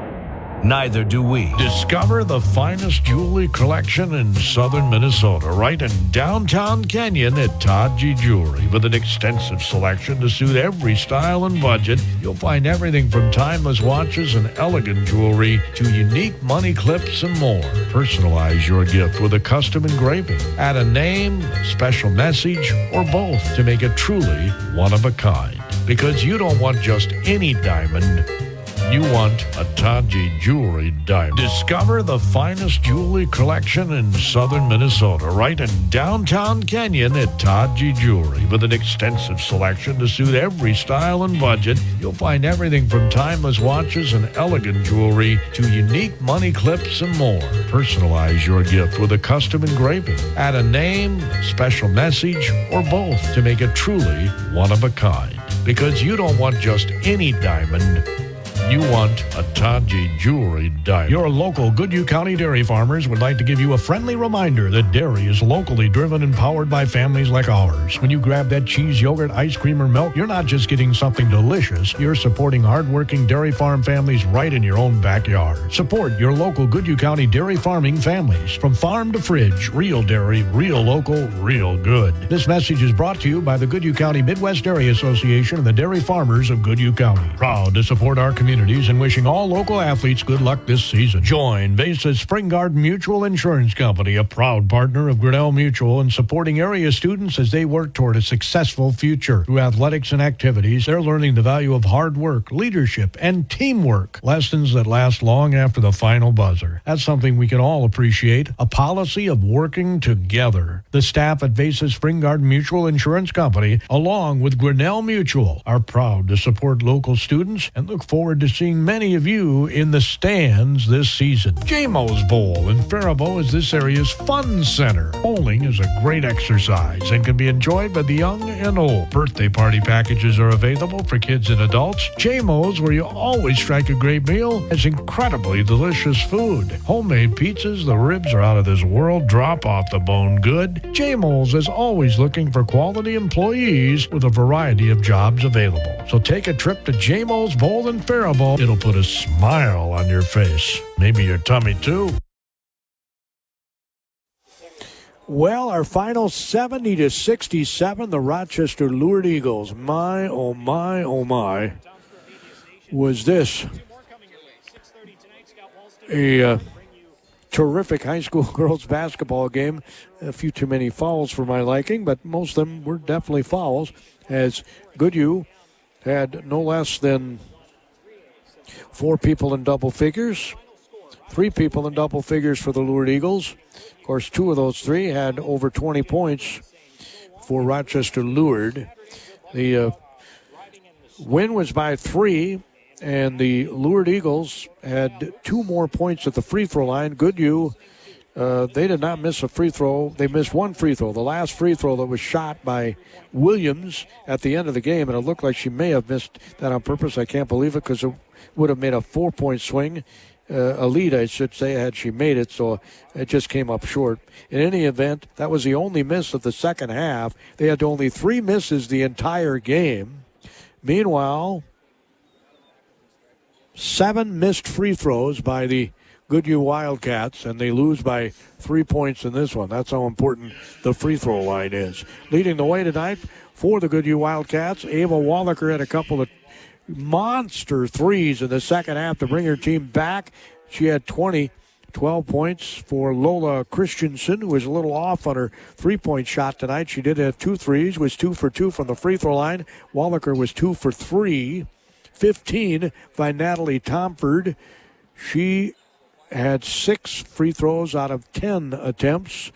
Neither do we. Discover the finest jewelry collection in southern Minnesota, right in downtown Canyon at Todd G. Jewelry. With an extensive selection to suit every style and budget, you'll find everything from timeless watches and elegant jewelry to unique money clips and more. Personalize your gift with a custom engraving. Add a name, a special message, or both to make it truly one of a kind. Because you don't want just any diamond. You want a Todd G. Jewelry diamond. Discover the finest jewelry collection in southern Minnesota, right in downtown Canyon at Todd G. Jewelry. With an extensive selection to suit every style and budget, you'll find everything from timeless watches and elegant jewelry to unique money clips and more. Personalize your gift with a custom engraving. Add a name, a special message, or both to make it truly one of a kind. Because you don't want just any diamond. You want a Todd G. Jewelry diamond. Your local Goodhue County dairy farmers would like to give you a friendly reminder that dairy is locally driven and powered by families like ours. When you grab that cheese, yogurt, ice cream, or milk, you're not just getting something delicious. You're supporting hardworking dairy farm families right in your own backyard. Support your local Goodhue County dairy farming families. From farm to fridge, real dairy, real local, real good. This message is brought to you by the Goodhue County Midwest Dairy Association and the dairy farmers of Goodhue County. Proud to support our communities and wishing all local athletes good luck this season. Join Vasa's Spring Garden Mutual Insurance Company, a proud partner of Grinnell Mutual, in supporting area students as they work toward a successful future. Through athletics and activities, they're learning the value of hard work, leadership, and teamwork, lessons that last long after the final buzzer. That's something we can all appreciate, a policy of working together. The staff at Vasa's Spring Garden Mutual Insurance Company, along with Grinnell Mutual, are proud to support local students and look forward to seeing many of you in the stands this season. JMO's Bowl in Faribault is this area's fun center. Bowling is a great exercise and can be enjoyed by the young and old. Birthday party packages are available for kids and adults. JMO's, where you always strike a great meal, has incredibly delicious food. Homemade pizzas, the ribs are out of this world, drop off the bone good. JMO's is always looking for quality employees with a variety of jobs available. So take a trip to JMO's Bowl in Faribault. It'll put a smile on your face. Maybe your tummy, too. Well, our final 70-67, the Rochester Lourdes Eagles. My, oh my, oh my. Was this a terrific high school girls basketball game? A few too many fouls for my liking, but most of them were definitely fouls, as Goodhue had no less than 4 people in double figures, 3 people in double figures for the Lourdes Eagles. Of course, 2 of those 3 had over 20 points for Rochester Lourdes. The win was by 3, and the Lourdes Eagles had 2 more points at the free throw line. Goodhue They did not miss a free throw. They missed one free throw. The last free throw that was shot by Williams at the end of the game, and it looked like she may have missed that on purpose. I can't believe it because it would have made a 4-point swing. A lead, I should say, had she made it, so it just came up short. In any event, that was the only miss of the second half. They had only 3 misses the entire game. Meanwhile, 7 missed free throws by the Goodhue Wildcats, and they lose by 3 points in this one. That's how important the free throw line is. Leading the way tonight for the Goodhue Wildcats, Ava Wallacher had a couple of monster threes in the second half to bring her team back. She had 12 points for Lola Christensen, who was a little off on her three-point shot tonight. She did have 2 threes, was 2 for 2 from the free throw line. Wallacher was 2 for 3. 15 by Natalie Tomford. She had 6 free throws out of 10 attempts.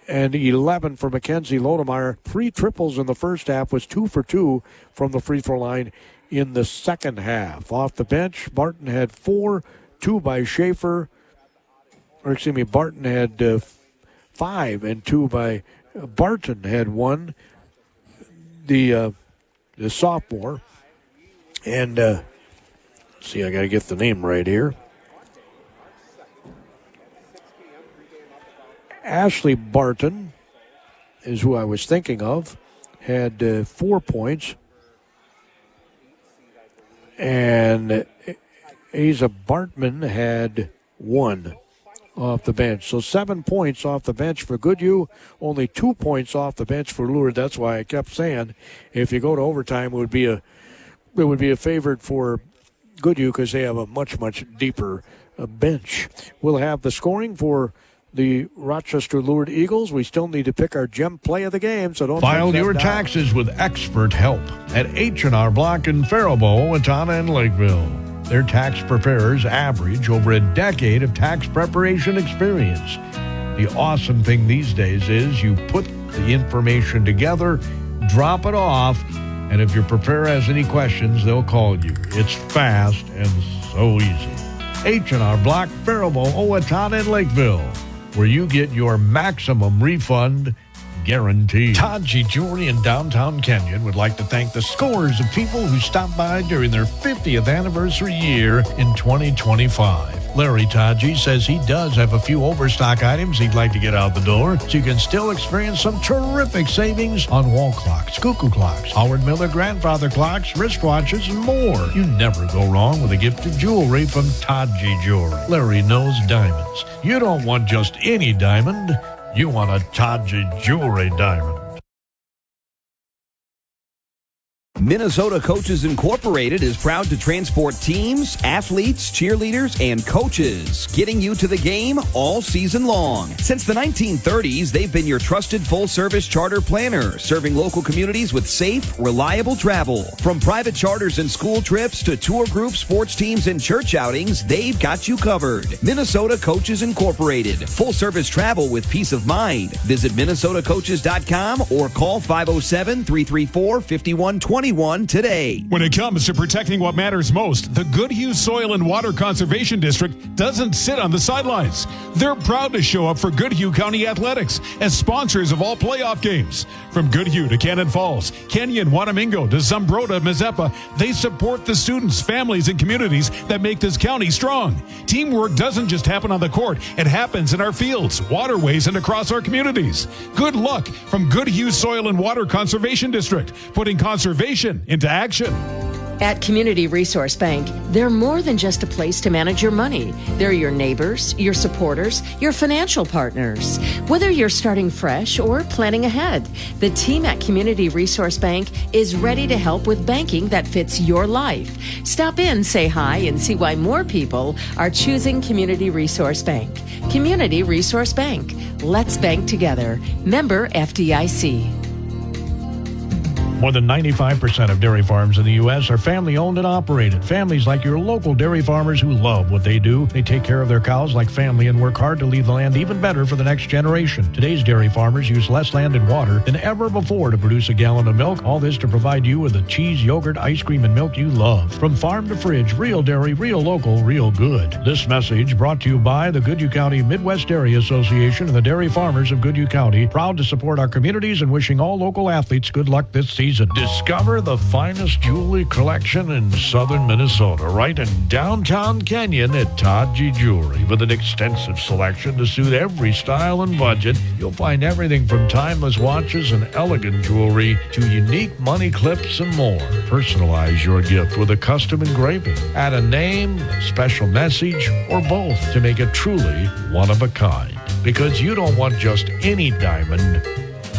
And 11 for Mackenzie Lodemeyer. 3 triples in the first half, was 2 for 2 from the free throw line in the second half. Off the bench, Barton had 4, 2 by Schaefer. Barton had 5 and 2 by Barton had 1. The sophomore. And I got to get the name right here. Ashley Barton is who I was thinking of. Had 4 points. And Asa Bartman had 1 off the bench. So 7 points off the bench for Goodhue. Only 2 points off the bench for Lourdes. That's why I kept saying if you go to overtime, it would be a favorite for Goodhue because they have a much, much deeper bench. We'll have the scoring for the Rochester Lourdes Eagles. We still need to pick our gem play of the game, so don't file your taxes with expert help at H&R Block in Faribault, Owatonna, and Lakeville. Their tax preparers average over a decade of tax preparation experience. The awesome thing these days is you put the information together, drop it off, and if your preparer has any questions, they'll call you. It's fast and so easy. H&R Block, Faribault, Owatonna, and Lakeville, where you get your maximum refund guaranteed. Taji Jewelry in downtown Kenyon would like to thank the scores of people who stopped by during their 50th anniversary year in 2025. Larry Taji says he does have a few overstock items he'd like to get out the door, so you can still experience some terrific savings on wall clocks, cuckoo clocks, Howard Miller grandfather clocks, wristwatches, and more. You never go wrong with a gift of jewelry from Taji Jewelry. Larry knows diamonds. You don't want just any diamond. You want a Taji Jewelry diamond. Minnesota Coaches Incorporated is proud to transport teams, athletes, cheerleaders, and coaches, getting you to the game all season long. Since the 1930s, they've been your trusted full-service charter planner, serving local communities with safe, reliable travel. From private charters and school trips to tour groups, sports teams, and church outings, they've got you covered. Minnesota Coaches Incorporated. Full-service travel with peace of mind. Visit MinnesotaCoaches.com or call 507-334-5120 today. When it comes to protecting what matters most, the Goodhue Soil and Water Conservation District doesn't sit on the sidelines. They're proud to show up for Goodhue County Athletics as sponsors of all playoff games. From Goodhue to Cannon Falls, Kenyon, Wanamingo to Zumbrota, Mazeppa, they support the students, families, and communities that make this county strong. Teamwork doesn't just happen on the court. It happens in our fields, waterways, and across our communities. Good luck from Goodhue Soil and Water Conservation District, putting conservation into action. At Community Resource Bank, they're more than just a place to manage your money. They're your neighbors, your supporters, your financial partners. Whether you're starting fresh or planning ahead, the team at Community Resource Bank is ready to help with banking that fits your life. Stop in, say hi, and see why more people are choosing Community Resource Bank. Community Resource Bank. Let's bank together. Member FDIC. More than 95% of dairy farms in the U.S. are family-owned and operated. Families like your local dairy farmers who love what they do. They take care of their cows like family and work hard to leave the land even better for the next generation. Today's dairy farmers use less land and water than ever before to produce a gallon of milk. All this to provide you with the cheese, yogurt, ice cream, and milk you love. From farm to fridge, real dairy, real local, real good. This message brought to you by the Goodhue County Midwest Dairy Association and the dairy farmers of Goodhue County. Proud to support our communities and wishing all local athletes good luck this season. Discover the finest jewelry collection in southern Minnesota, right in downtown Kenyon at Todd G. Jewelry. With an extensive selection to suit every style and budget, you'll find everything from timeless watches and elegant jewelry to unique money clips and more. Personalize your gift with a custom engraving. Add a name, a special message, or both to make it truly one of a kind. Because you don't want just any diamond.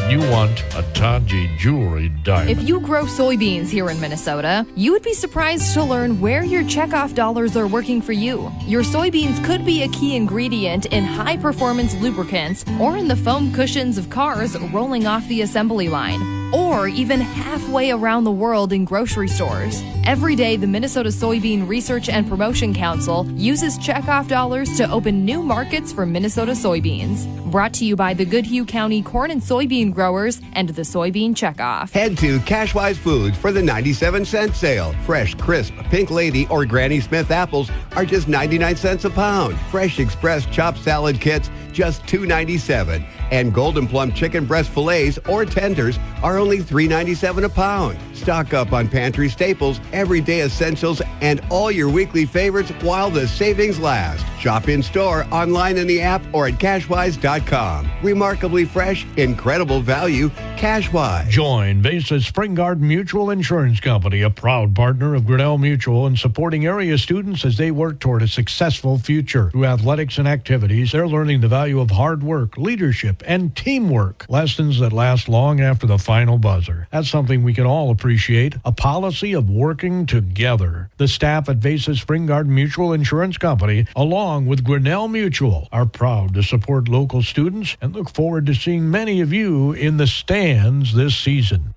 You want a Todd G. Jewelry diamond. If you grow soybeans here in Minnesota, you would be surprised to learn where your checkoff dollars are working for you. Your soybeans could be a key ingredient in high-performance lubricants or in the foam cushions of cars rolling off the assembly line, or even halfway around the world in grocery stores. Every day, the Minnesota Soybean Research and Promotion Council uses checkoff dollars to open new markets for Minnesota soybeans. Brought to you by the Goodhue County Corn and Soybean Growers and the Soybean Checkoff. Head to Cashwise Foods for the 97-cent sale. Fresh, crisp, Pink Lady or Granny Smith apples are just 99 cents a pound. Fresh Express chopped salad kits, just $2.97. And Golden Plum chicken breast fillets or tenders are only $3.97 a pound. Stock up on pantry staples, everyday essentials, and all your weekly favorites while the savings last. Shop in store, online in the app, or at Cashwise.com. Remarkably fresh, incredible value, Cashwise. Join Vasa's Spring Garden Mutual Insurance Company, a proud partner of Grinnell Mutual, in supporting area students as they work toward a successful future. Through athletics and activities, they're learning the value of hard work, leadership, and teamwork. Lessons that last long after the final buzzer. That's something we can all appreciate, a policy of working together. The staff at Vasa's Spring Garden Mutual Insurance Company, along with Grinnell Mutual, are proud to support local students and look forward to seeing many of you in the stands this season.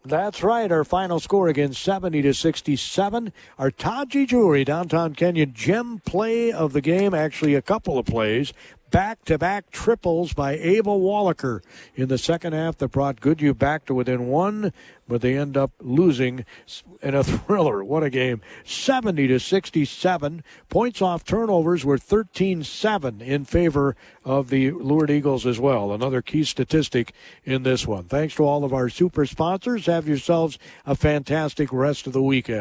That's right. Our final score again, 70-67. Our Todd G. Jewelry downtown Kenyon gem play of the game, actually a couple of plays. Back-to-back triples by Ava Wallaker in the second half that brought Goodhue back to within one, but they end up losing in a thriller. What a game. 70-67. Points off turnovers were 13-7 in favor of the Lourdes Eagles as well. Another key statistic in this one. Thanks to all of our super sponsors. Have yourselves a fantastic rest of the weekend.